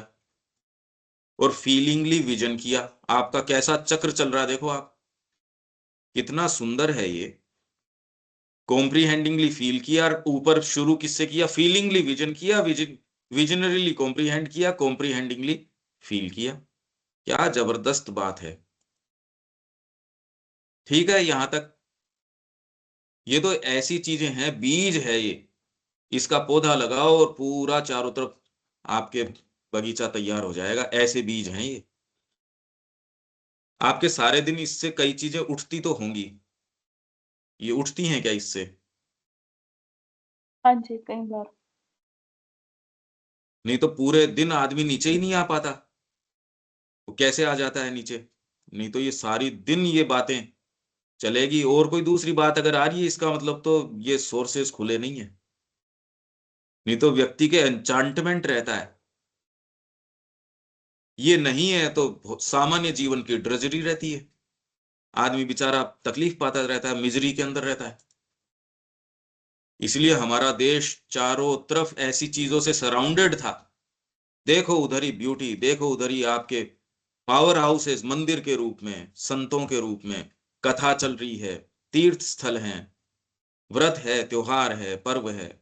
और फीलिंगली विजन किया। आपका कैसा चक्र चल रहा है देखो आप, कितना सुंदर है ये। कॉम्प्रिहेंडिंगली फील किया, और ऊपर शुरू किससे किया? फीलिंगली विजन किया, विजनरीली कॉम्प्रिहेंड किया, कॉम्प्रिहेंडिंगली फील किया। क्या जबरदस्त बात है। ठीक है, यहां तक ये तो ऐसी चीजें हैं, बीज है ये। इसका पौधा लगाओ और पूरा चारों तरफ आपके बगीचा तैयार हो जाएगा। ऐसे बीज हैं ये। आपके सारे दिन इससे कई चीजें उठती तो होंगी। ये उठती हैं क्या इससे? हाँ जी, कई बार। नहीं तो पूरे दिन आदमी नीचे ही नहीं आ पाता। वो कैसे आ जाता है नीचे? नहीं तो ये सारी दिन ये बातें चलेगी, और कोई दूसरी बात अगर आ रही है, इसका मतलब तो ये सोर्सेस खुले नहीं है। नहीं तो व्यक्ति के एन्चांटमेंट रहता है। ये नहीं है तो सामान्य जीवन की ड्रजरी रहती है। आदमी बेचारा तकलीफ पाता रहता है, मिजरी के अंदर रहता है। इसलिए हमारा देश चारों तरफ ऐसी चीजों से सराउंडेड था। देखो उधर ही ब्यूटी, देखो उधर ही आपके पावर हाउसेस, मंदिर के रूप में, संतों के रूप में कथा चल रही है, तीर्थ स्थल हैं, व्रत है, त्योहार है, पर्व है।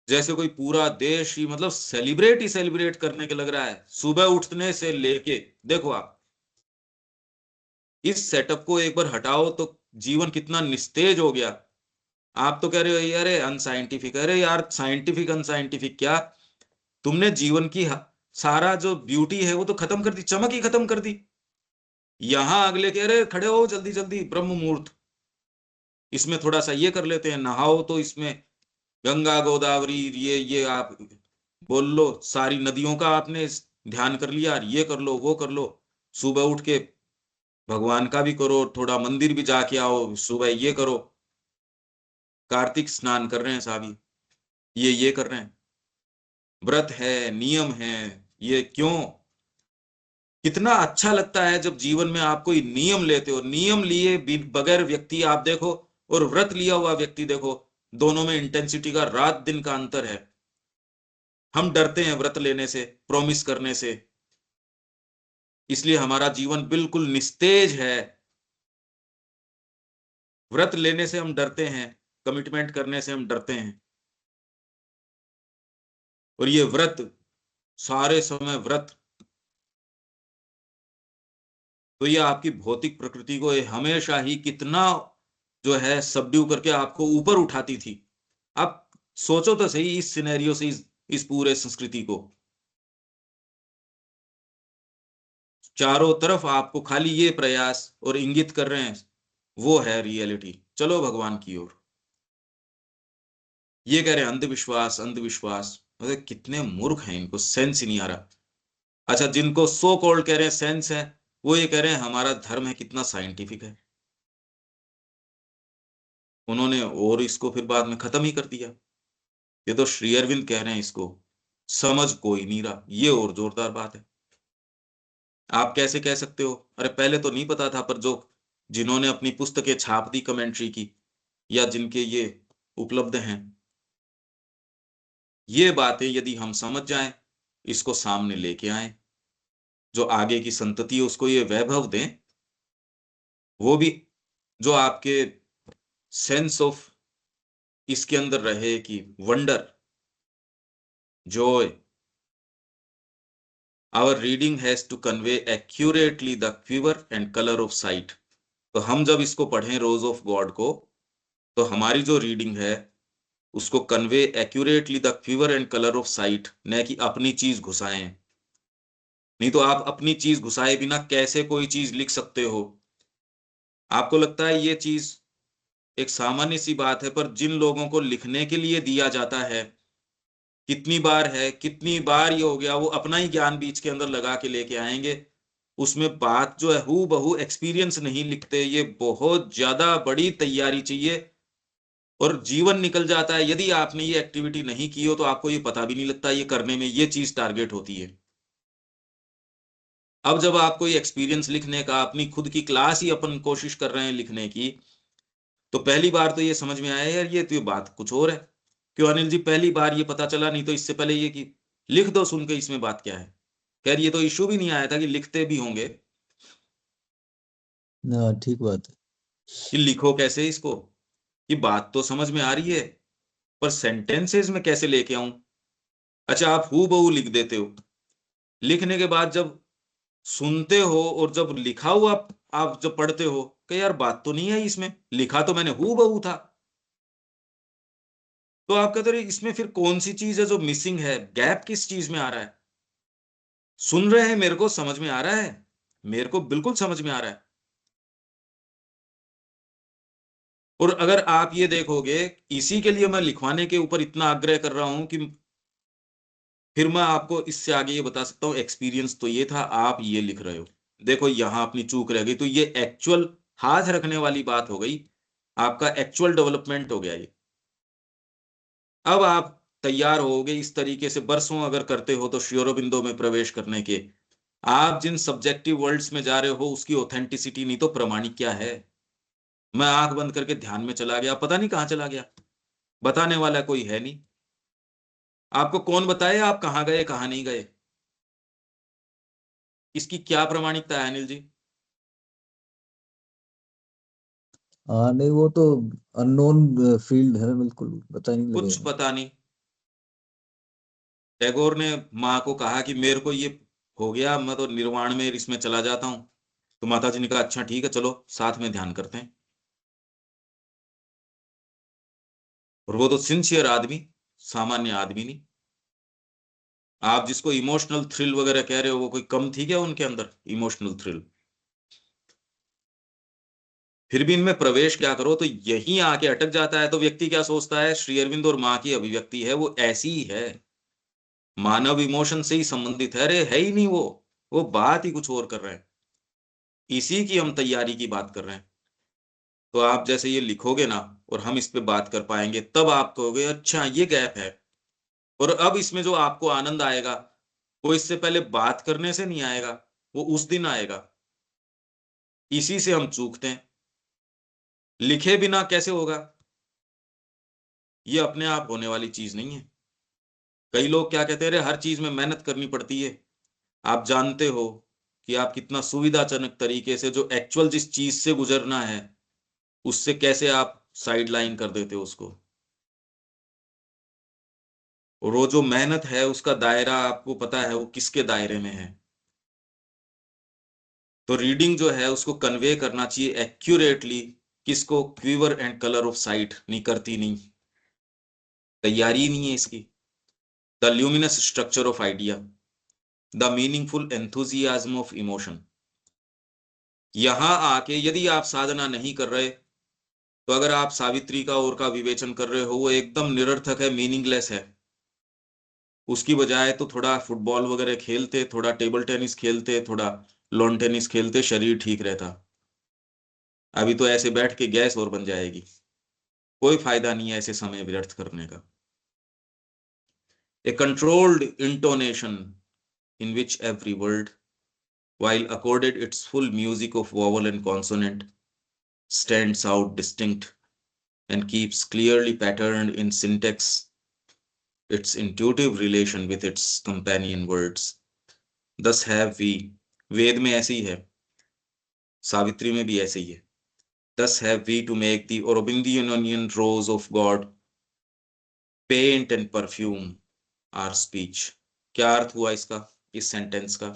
जैसे कोई पूरा देश ही मतलब सेलिब्रेट ही सेलिब्रेट करने के लग रहा है, सुबह उठने से लेके। देखो आप इस सेटअप को एक बार हटाओ तो जीवन कितना निस्तेज हो गया। आप तो कह रहे हो अरे अनसाइंटिफिक। अरे यार, साइंटिफिक अनसाइंटिफिक क्या, तुमने जीवन की सारा जो ब्यूटी है वो तो खत्म कर दी, चमक ही खत्म कर दी। यहां अगले कह रहे खड़े हो जल्दी जल्दी, ब्रह्म मुहूर्त, इसमें थोड़ा सा ये कर लेते हैं, नहाओ तो इसमें गंगा गोदावरी, ये आप बोल लो, सारी नदियों का आपने ध्यान कर लिया, ये कर लो वो कर लो। सुबह उठ के भगवान का भी करो, थोड़ा मंदिर भी जाके आओ, सुबह ये करो, कार्तिक स्नान कर रहे हैं साहब, ये कर रहे हैं, व्रत है, नियम है। ये क्यों? कितना अच्छा लगता है जब जीवन में आप कोई नियम लेते हो। नियम लिए बगैर व्यक्ति आप देखो, और व्रत लिया हुआ व्यक्ति देखो, दोनों में इंटेंसिटी का रात दिन का अंतर है। हम डरते हैं व्रत लेने से, प्रॉमिस करने से, इसलिए हमारा जीवन बिल्कुल निस्तेज है। व्रत लेने से हम डरते हैं, कमिटमेंट करने से हम डरते हैं। और ये व्रत, सारे समय व्रत, तो ये आपकी भौतिक प्रकृति को ये हमेशा ही कितना जो है सबड्यू करके आपको ऊपर उठाती थी। आप सोचो तो सही इस सिनेरियो से, इस पूरे संस्कृति को। चारों तरफ आपको खाली ये प्रयास और इंगित कर रहे हैं, वो है रियलिटी, चलो भगवान की ओर। ये कह रहे हैं अंधविश्वास अंधविश्वास। मतलब कितने मूर्ख हैं, इनको सेंस ही नहीं आ रहा। अच्छा, जिनको सो कॉल्ड कह रहे हैं सेंस है, वो ये कह रहे हैं हमारा धर्म है कितना साइंटिफिक है। उन्होंने और इसको फिर बाद में खत्म ही कर दिया। ये तो श्री अरविंद कह रहे हैं इसको समझ कोई नहीं रहा, ये और जोरदार बात है। आप कैसे कह सकते हो, अरे पहले तो नहीं पता था, पर जो जिन्होंने अपनी पुस्तकें छाप दी कमेंट्री की, या जिनके ये उपलब्ध हैं, ये बातें यदि हम समझ जाएं, इसको सामने लेके आए, जो आगे की संतति है उसको ये वैभव दें, वो भी जो आपके सेंस ऑफ इसके अंदर रहे कि wonder, joy, our reading has to convey accurately the quiver and colour of sight. तो हम जब इसको पढ़ें रोज ऑफ गॉड को, तो हमारी जो रीडिंग है उसको convey accurately the quiver and colour of site, न कि अपनी चीज घुसाएं। नहीं तो आप अपनी चीज घुसाए बिना कैसे कोई चीज लिख सकते हो? आपको लगता है ये चीज एक सामान्य सी बात है, पर जिन लोगों को लिखने के लिए दिया जाता है, कितनी बार ये हो गया, वो अपना ही ज्ञान बीच के अंदर लगा के लेके आएंगे, उसमें बात जो है हू बहू एक्सपीरियंस नहीं लिखते। ये बहुत ज्यादा बड़ी तैयारी चाहिए, और जीवन निकल जाता है यदि आपने ये एक्टिविटी नहीं की हो, तो आपको ये पता भी नहीं लगता ये करने में ये चीज टारगेट होती है। अब जब आपको ये एक्सपीरियंस लिखने का, अपनी खुद की क्लास ही अपन कोशिश कर रहे हैं लिखने की, तो पहली बार तो ये समझ में आया यार ये तो ये बात कुछ और है। क्यों अनिल जी, पहली बार ये पता चला? नहीं तो इससे पहले ये कि लिख दो सुन के इसमें बात क्या है। खैर ये तो इशू भी नहीं आया था कि लिखते भी होंगे, ना ठीक बात है। कि लिखो कैसे इसको, कि बात तो समझ में आ रही है, पर सेंटेंसेस में कैसे लेके आऊं? अच्छा, आप हू बहू लिख देते हो, लिखने के बाद जब सुनते हो और जब लिखा हुआ आप जब पढ़ते हो कि यार बात तो नहीं है इसमें, लिखा तो मैंने हू बहू था। तो आप कहते रहे इसमें फिर कौन सी चीज है जो मिसिंग है, गैप किस चीज में आ रहा है? सुन रहे हैं, मेरे को समझ में आ रहा है, मेरे को बिल्कुल समझ में आ रहा है। और अगर आप ये देखोगे, इसी के लिए मैं लिखवाने के ऊपर इतना आग्रह कर रहा हूं कि फिर मैं आपको इससे आगे ये बता सकता हूं, एक्सपीरियंस तो ये था, आप ये लिख रहे हो, देखो यहां अपनी चूक रह गई, तो ये एक्चुअल हाथ रखने वाली बात हो गई, आपका एक्चुअल डेवलपमेंट हो गया ये। अब आप तैयार होगे इस तरीके से, बरसों अगर करते हो तो श्योरबिंदो में प्रवेश करने के। आप जिन सब्जेक्टिव वर्ल्ड्स में जा रहे हो उसकी ऑथेंटिसिटी नहीं तो प्रमाणिक क्या है? मैं आंख बंद करके ध्यान में चला गया, पता नहीं कहां चला गया, बताने वाला कोई है नहीं। आपको कौन बताए आप कहां गए कहां नहीं गए? इसकी क्या प्रामाणिकता है अनिल जी? हाँ नहीं, वो तो अननोन फील्ड है, बिल्कुल पता नहीं कुछ लगेगा। पता नहीं। टैगोर ने माँ को कहा कि मेरे को ये हो गया, मैं तो निर्वाण में इसमें चला जाता हूं। तो माता जी ने कहा अच्छा ठीक है, चलो साथ में ध्यान करते हैं। और वो तो सिंसियर आदमी, सामान्य आदमी नहीं। आप जिसको इमोशनल थ्रिल वगैरह कह रहे हो, वो कोई कम थी क्या उनके अंदर इमोशनल थ्रिल? फिर भी इनमें प्रवेश क्या करो तो यहीं आके अटक जाता है। तो व्यक्ति क्या सोचता है, श्री अरविंद और माँ की अभिव्यक्ति है वो ऐसी ही है, मानव इमोशन से ही संबंधित है। अरे है ही नहीं, वो बात ही कुछ और कर रहे हैं। इसी की हम तैयारी की बात कर रहे हैं। तो आप जैसे ये लिखोगे ना, और हम इस पे बात कर पाएंगे, तब आप कहोगे अच्छा ये गैप है। और अब इसमें जो आपको आनंद आएगा, वो इससे पहले बात करने से नहीं आएगा, वो उस दिन आएगा। इसी से हम चूकते हैं, लिखे बिना कैसे होगा? ये अपने आप होने वाली चीज नहीं है। कई लोग क्या कहते हैं, अरे हर चीज में मेहनत करनी पड़ती है। आप जानते हो कि आप कितना सुविधाजनक तरीके से जो एक्चुअल जिस चीज से गुजरना है, उससे कैसे आप साइड लाइन कर देते हो उसको। और वो जो मेहनत है उसका दायरा आपको पता है वो किसके दायरे में है। तो रीडिंग जो है उसको कन्वे करना चाहिए एक्यूरेटली, किसको? Quiver and colour of site नहीं करती, नहीं, तैयारी ही नहीं है इसकी। The luminous structure of idea, the meaningful enthusiasm of emotion. यहां आके यदि आप साधना नहीं कर रहे, तो अगर आप सावित्री का और का विवेचन कर रहे हो, वो एकदम निरर्थक है, मीनिंगलेस है। उसकी बजाय तो थोड़ा फुटबॉल वगैरह खेलते, थोड़ा टेबल टेनिस खेलते, थोड़ा लॉन टेनिस खेलते, शरीर ठीक रहता। अभी तो ऐसे बैठ के गैस और बन जाएगी। कोई फायदा नहीं है ऐसे समय व्यर्थ करने का। A controlled intonation in which every word, while accorded its full music of vowel and consonant, stands out distinct and keeps clearly patterned in syntax its intuitive relation with its companion words. Thus have we, वेद में ऐसे ही है, सावित्री में भी ऐसे ही है. Thus have we to make the Aurobindian rose of God paint and perfume our speech. क्या अर्थ हुआ इसका, इस सेंटेंस का?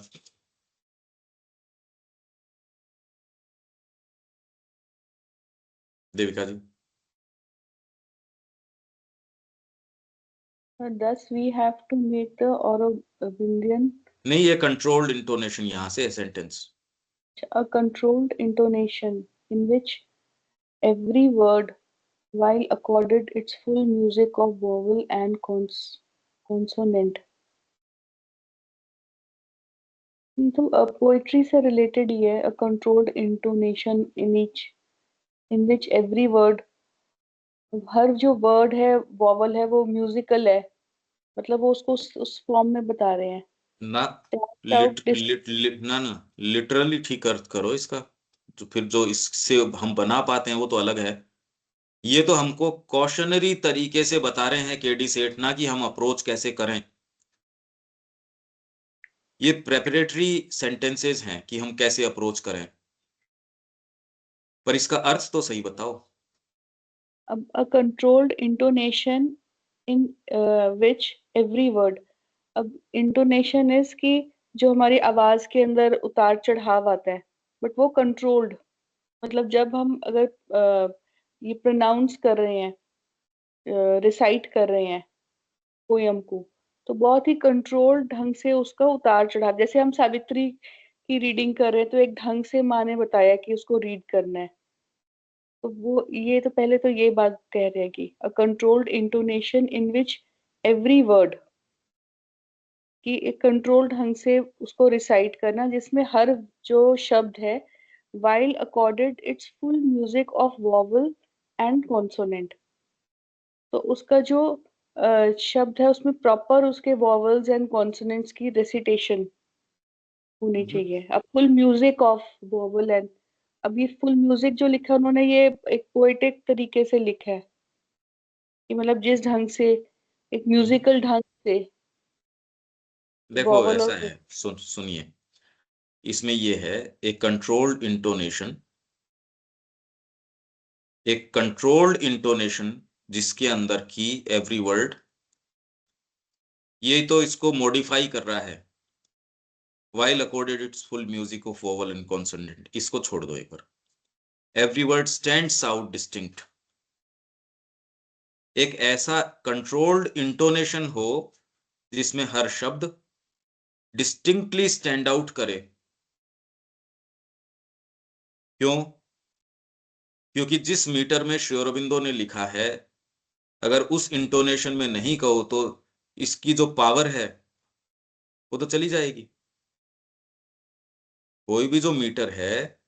देविका जी. Thus we have to make the Aurobindo नहीं, ये कंट्रोल्ड इंटोनेशन यहां से sentence. a controlled intonation in which every word, while accorded its full music of vowel and consonant. तो पोइट्री से रिलेटेड ही है. A controlled intonation in which every word, हर जो word है vowel है वो म्यूजिकल है, मतलब वो उसको उस फॉर्म में बता रहे हैं ना. ना लिटरली ठीक अर्थ करो इसका. तो फिर जो इससे हम बना पाते हैं वो तो अलग है. ये तो हमको कॉशनरी तरीके से बता रहे हैं केडी सेठ, ना कि हम अप्रोच कैसे करें. ये प्रेपरेटरी सेंटेंसेस हैं कि हम कैसे अप्रोच करें, पर इसका अर्थ तो सही बताओ. अब a controlled intonation in which every word, अब इंटोनेशन इज कि जो हमारी आवाज के अंदर उतार चढ़ाव आता है, बट वो कंट्रोल्ड, मतलब जब हम अगर ये प्रोनाउंस कर रहे हैं, रिसाइट कर रहे हैं पोयम को, तो बहुत ही कंट्रोल्ड ढंग से उसका उतार चढ़ाव, जैसे हम सावित्री की रीडिंग कर रहे हैं तो एक ढंग से माँ ने बताया कि उसको रीड करना है. तो वो ये तो पहले तो ये बात कह रहे हैं कि a controlled intonation in which every word, कि एक कंट्रोल ढंग से उसको रिसाइट करना जिसमें हर जो शब्द है while accorded its full music of vowel and consonant, तो उसका जो शब्द है उसमें प्रॉपर उसके वॉवल्स एंड कॉन्सोनेंट्स की रेसिटेशन होनी चाहिए. अब full music of vowel and, अब ये फुल म्यूजिक जो लिखा उन्होंने ये एक पोएटिक तरीके से लिखा है कि मतलब जिस ढंग से एक म्यूजिकल ढंग से देखो वॉवल ऐसा और है, सुनिए. इसमें ये है, एक कंट्रोल्ड इंटोनेशन, एक कंट्रोल्ड इंटोनेशन जिसके अंदर की एवरी वर्ड, ये तो इसको मॉडिफाई कर रहा है. while accorded its full music of vowel and consonant, इसको छोड़ दो एक बार. every word stands out distinct, एक ऐसा कंट्रोल्ड इंटोनेशन हो जिसमें हर शब्द डिस्टिंक्टली स्टैंड आउट करे. क्यों? क्योंकि जिस मीटर में श्री अरबिंदो ने लिखा है, अगर उस इंटोनेशन में नहीं कहो तो इसकी जो पावर है वो तो चली जाएगी. कोई भी जो मीटर है,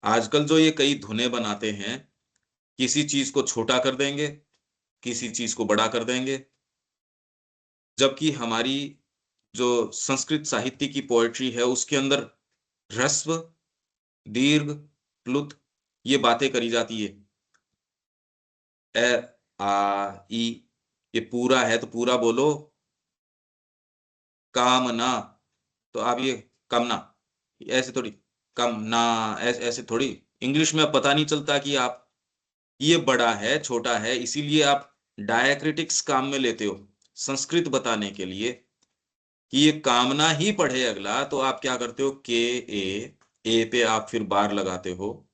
आजकल जो ये कई धुनें बनाते हैं, किसी चीज को छोटा कर देंगे, किसी चीज को बड़ा कर देंगे, जबकि हमारी जो संस्कृत साहित्य की पोएट्री है उसके अंदर ह्रस्व, दीर्घ, प्लुत ये बातें करी जाती है. ए, आ, ई, ये पूरा है तो पूरा बोलो. कामना, तो आप ये कामना ऐसे थोड़ी, कामना ऐसे थोड़ी. इंग्लिश में अब पता नहीं चलता कि आप ये बड़ा है छोटा है, इसीलिए आप डायक्रिटिक्स काम में लेते हो संस्कृत बताने के लिए कि ये कामना ही पढ़े अगला, तो आप क्या करते हो, के ए पे आप फिर बार लगाते हो,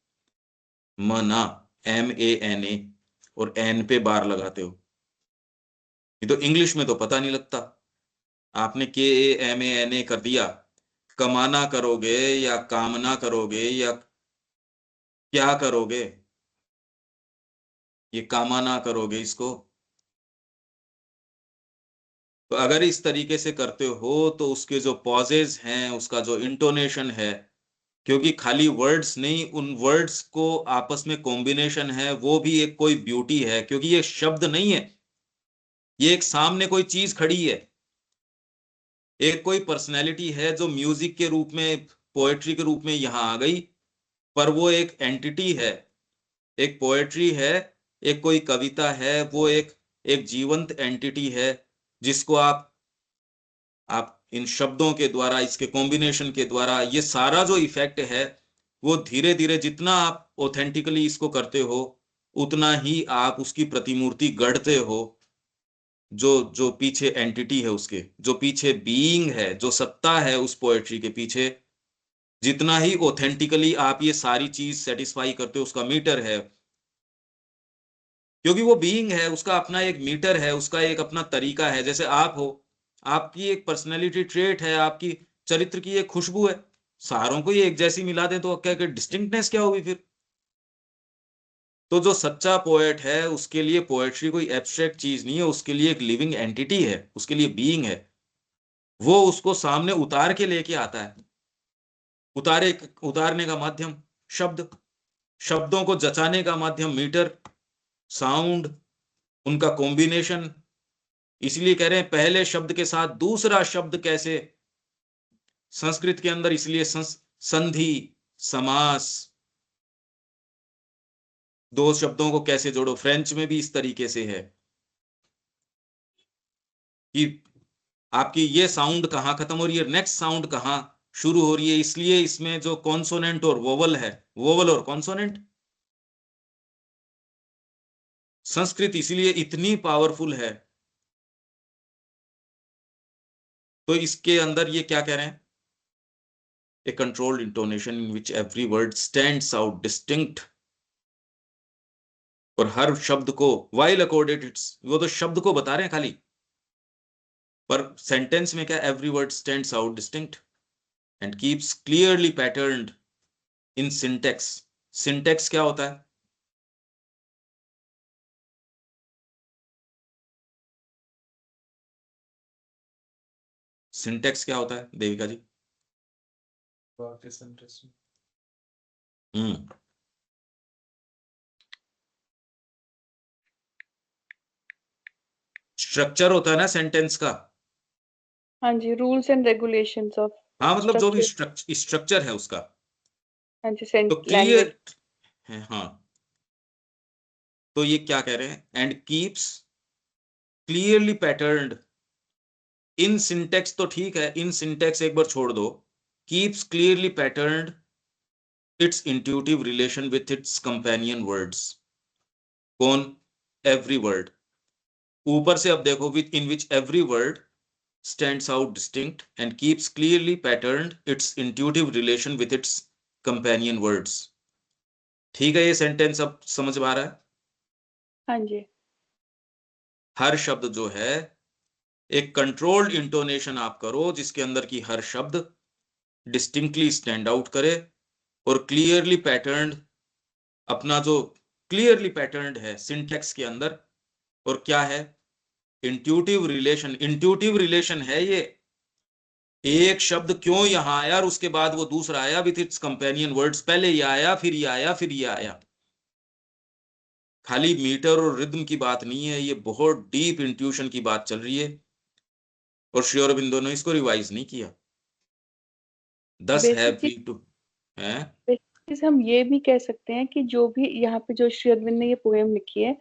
मना MANA और एन पे बार लगाते हो. ये तो इंग्लिश में तो पता नहीं लगता. आपने KAMANA कर दिया, कमाना करोगे या कामना करोगे या क्या करोगे, ये कामना करोगे इसको. तो अगर इस तरीके से करते हो तो उसके जो पॉजेज हैं, उसका जो इंटोनेशन है, क्योंकि खाली वर्ड्स नहीं, उन वर्ड्स को आपस में कॉम्बिनेशन है, वो भी एक कोई ब्यूटी है, क्योंकि ये शब्द नहीं है, ये एक सामने कोई चीज खड़ी है, एक कोई पर्सनैलिटी है जो म्यूजिक के रूप में, पोएट्री के रूप में यहां आ गई, पर वो एक एंटिटी है, एक पोएट्री है, एक कोई कविता है, वो एक एक जीवंत एंटिटी है, जिसको आप इन शब्दों के द्वारा, इसके कॉम्बिनेशन के द्वारा, ये सारा जो इफेक्ट है, वो धीरे धीरे जितना आप ऑथेंटिकली इसको करते हो, उतना ही आप उसकी प्रतिमूर्ति गढ़ते हो। जो जो पीछे एंटिटी है, उसके जो पीछे बीइंग है, जो सत्ता है उस पोएट्री के पीछे, जितना ही ऑथेंटिकली आप ये सारी चीज सेटिस्फाई करते हो, उसका मीटर है, क्योंकि वो बीइंग है, उसका अपना एक मीटर है, उसका एक अपना तरीका है। जैसे आप हो, आपकी एक पर्सनैलिटी ट्रेट है, आपकी चरित्र की एक खुशबू है, सारों को ये एक जैसी मिला दे तो क्या डिस्टिंक्टनेस क्या होगी फिर? तो जो सच्चा पोएट है, उसके लिए पोएट्री कोई एब्स्ट्रैक्ट चीज नहीं है, उसके लिए एक लिविंग एंटिटी है, उसके लिए बीइंग है। वो उसको सामने उतार के लेके आता है। उतारने का माध्यम शब्द, शब्दों को जचाने का माध्यम मीटर, साउंड, उनका कॉम्बिनेशन। इसलिए कह रहे हैं पहले शब्द के साथ दूसरा शब्द कैसे, संस्कृत के अंदर इसलिए संधि, समास, दो शब्दों को कैसे जोड़ो। फ्रेंच में भी इस तरीके से है कि आपकी ये साउंड कहाँ खत्म हो रही है, नेक्स्ट साउंड कहाँ शुरू हो रही है। इसलिए इसमें जो कॉन्सोनेंट और वोवल है, वोवल और कॉन्सोनेंट, संस्कृत इसलिए इतनी पावरफुल है। तो इसके अंदर ये क्या कह रहे हैं, a controlled intonation in which every word stands out distinct. और हर शब्द को वाइल अकॉर्डेड इट्स, वो तो शब्द को बता रहे हैं खाली, पर सेंटेंस में क्या, every word stands out distinct and keeps clearly patterned in syntax. Syntax क्या होता है? सिंटेक्स क्या होता है देविका जी? हम्म स्ट्रक्चर होता है ना सेंटेंस का। हाँ जी, रूल्स एंड रेगुलेशंस ऑफ हाँ, मतलब जो भी स्ट्रक्चर। स्ट्रक्चर है उसका। हाँ जी, तो लैंग्वेज। क्लियर है, हाँ। तो ये क्या कह रहे हैं, and keeps clearly patterned in syntax, तो ठीक है, इन सिंटेक्स एक बार छोड़ दो, keeps clearly patterned its intuitive relation with its companion words. कौन? Every word. ऊपर से अब देखो, which in which every word stands out distinct and keeps clearly patterned its intuitive relation with its companion words। ठीक है, ये sentence अब समझ में आ रहा है? हाँ जी। हर शब्द जो है, एक कंट्रोल्ड इंटोनेशन आप करो जिसके अंदर की हर शब्द डिस्टिंक्टली स्टैंड आउट करे और क्लियरली पैटर्न्ड, अपना जो क्लियरली पैटर्न्ड है सिंटेक्स के अंदर। और क्या है? Intuitive relation. इंट्यूटिव रिलेशन है ये, एक शब्द क्यों यहां आया और उसके बाद वो दूसरा आया विथ इट्स कंपेनियन वर्ड्स, पहले ये आया फिर ये आया फिर ये आया। खाली मीटर और रिदम की बात नहीं है, ये बहुत डीप इंट्यूशन की बात चल रही है। और श्री अरबिंदो ने इसको रिवाइज नहीं किया। दस हैव बेसिकली वी टू है। बेसिकली हम ये भी कह सकते हैं कि जो भी यहाँ पे जो श्री अरविंद ने ये पोएम लिखी है,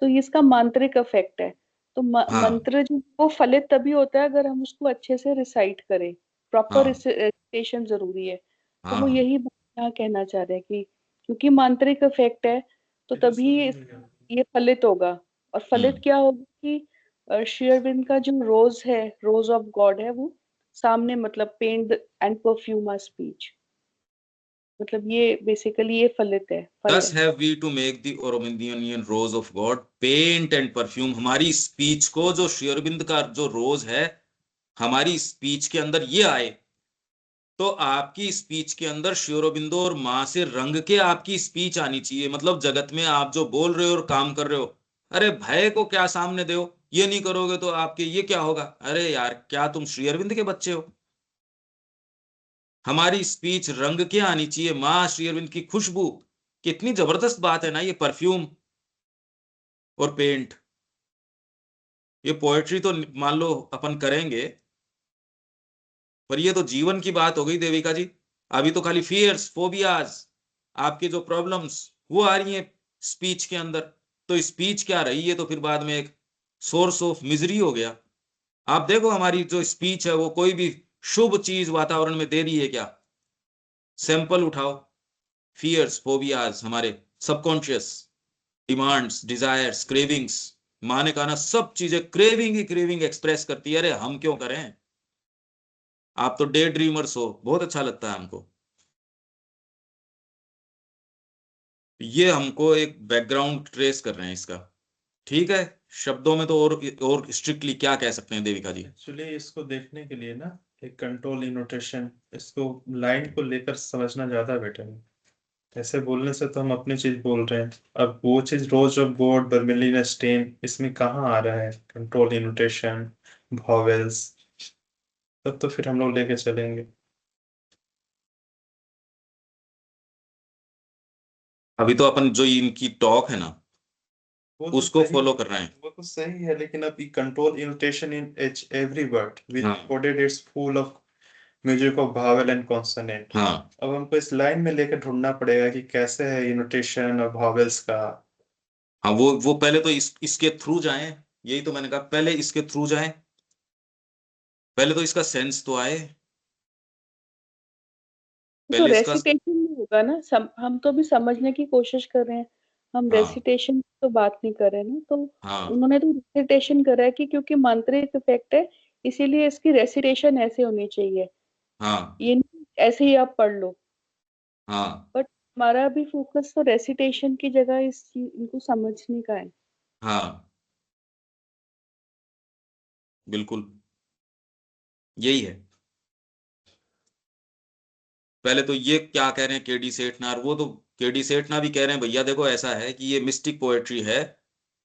तो ये इसका मांत्रिक इफेक्ट है। तो हाँ मंत्र जो वो फलित तभी होता है अगर हम उसको अच्छे से रिसाइट करें। प्रॉपर हाँ रिसाइटेशन जरूरी है। तो वो हाँ। यही बात यहाँ कहना चाह रहे हैं कि क्योंकि मांत्रिक इफेक्ट है, तो तभी ये फलित होगा। और फलित हम्म क्या होगा कि श्री अरविंद का जो रोज है, रोज ऑफ गॉड है, वो सामने मतलब paint and perfume our speech, मतलब ये बेसिकली ये फलित है, फल दस है। Have we to make the ओरोमिंदियन rose of God paint and perfume. हमारी स्पीच को, जो श्री अरविंद का जो रोज है, हमारी स्पीच के अंदर ये आए, तो आपकी स्पीच के अंदर श्री अरबिंदो और मां से रंग के आपकी स्पीच आनी चाहिए। मतलब जगत में आप जो बोल रहे हो और काम कर रहे हो, अरे भय को क्या सामने दो, ये नहीं करोगे तो आपके ये क्या होगा, अरे यार क्या तुम श्री अरविंद के बच्चे हो। हमारी स्पीच रंग के आनी चाहिए, मां श्री अरविंद की खुशबू। कितनी जबरदस्त बात है ना ये परफ्यूम और पेंट। ये पोएट्री तो मान लो अपन करेंगे, पर ये तो जीवन की बात हो गई देविका जी। अभी तो खाली फियर्स, फोबियाज, आपकी जो प्रॉब्लम्स वो आ रही हैं स्पीच के अंदर। तो स्पीच क्या रही है, तो फिर बाद में एक सोर्स ऑफ मिजरी हो गया। आप देखो हमारी जो स्पीच है वो कोई भी शुभ चीज वातावरण में दे रही है क्या? सैंपल उठाओ, फियर्स, फोबियाज, हमारे सबकॉन्शियस डिमांड्स, डिजायर्स, क्रेविंग्स, माँ ने कहा ना, सब चीजें क्रेविंग ही क्रेविंग एक्सप्रेस करती है। अरे हम क्यों करें? आप तो डे ड्रीमर्स हो, बहुत अच्छा लगता है हमको। ये हमको एक बैकग्राउंड ट्रेस कर रहे हैं इसका। ठीक है, शब्दों में तो और स्ट्रिक्टली क्या कह सकते हैं देविका जी? एक्चुअली इसको देखने के लिए ना एक कंट्रोल इनोटेशन, इसको लाइन को लेकर समझना ज्यादा बेटर है। ऐसे बोलने से तो हम अपनी चीज बोल रहे हैं, अब वो चीज रोज ऑफ गॉड बर्मिलिन स्टेन इसमें कहाँ आ रहा है कंट्रोल इनोटेशन, वॉवेल्स, तब तो फिर हम लोग लेके चलेंगे। अभी तो अपन जो इनकी टॉक है ना वो तो उसको सही, फॉलो कर रहे हैं। वो तो सही है, लेकिन अब control intonation in each every word with हाँ coded its full of music of vowel and consonant. हाँ अब हमको इस लाइन में लेकर ढूंढना पड़ेगा कि कैसे है इनोटेशन और भावेल्स का। हाँ, वो पहले तो इसके थ्रू जाएं। यही तो मैंने कहा, पहले इसके थ्रू जाएं, पहले तो इसका सेंस तो आए, तो पहले इसका। रेसिटेशन में होगा ना, हम तो भी समझने की कोशिश कर रहे हैं, हम हाँ रेसिटेशन की तो बात नहीं कर रहे ना। तो हाँ उन्होंने तो रेसिटेशन करा है कि क्योंकि मांत्रिक इफेक्ट है, इसीलिए इसकी रेसिटेशन ऐसे होनी चाहिए, हाँ ये नहीं ऐसे ही आप पढ़ लो। हाँ बट हमारा भी फोकस तो रेसिटेशन की जगह इस चीज इनको समझने का है। हाँ, बिल्कुल यही है। पहले तो ये क्या कह रहे हैं केडी सेठनार, वो तो केडी सेठना भी कह रहे हैं भैया देखो ऐसा है कि ये मिस्टिक पोएट्री है,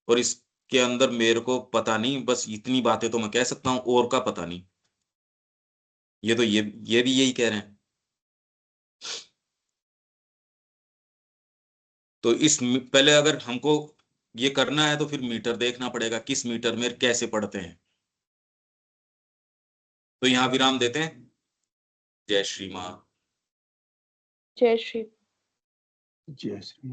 और इसके अंदर मेरे को पता नहीं, बस इतनी बातें तो मैं कह सकता हूँ, और का पता नहीं। ये तो ये भी यही कह रहे हैं। तो पहले अगर हमको ये करना है तो फिर मीटर देखना पड़ेगा, किस मीटर में कैसे पढ़ते हैं। तो यहाँ विराम देते हैं। जय श्री माँ। जय श्री। जय श्री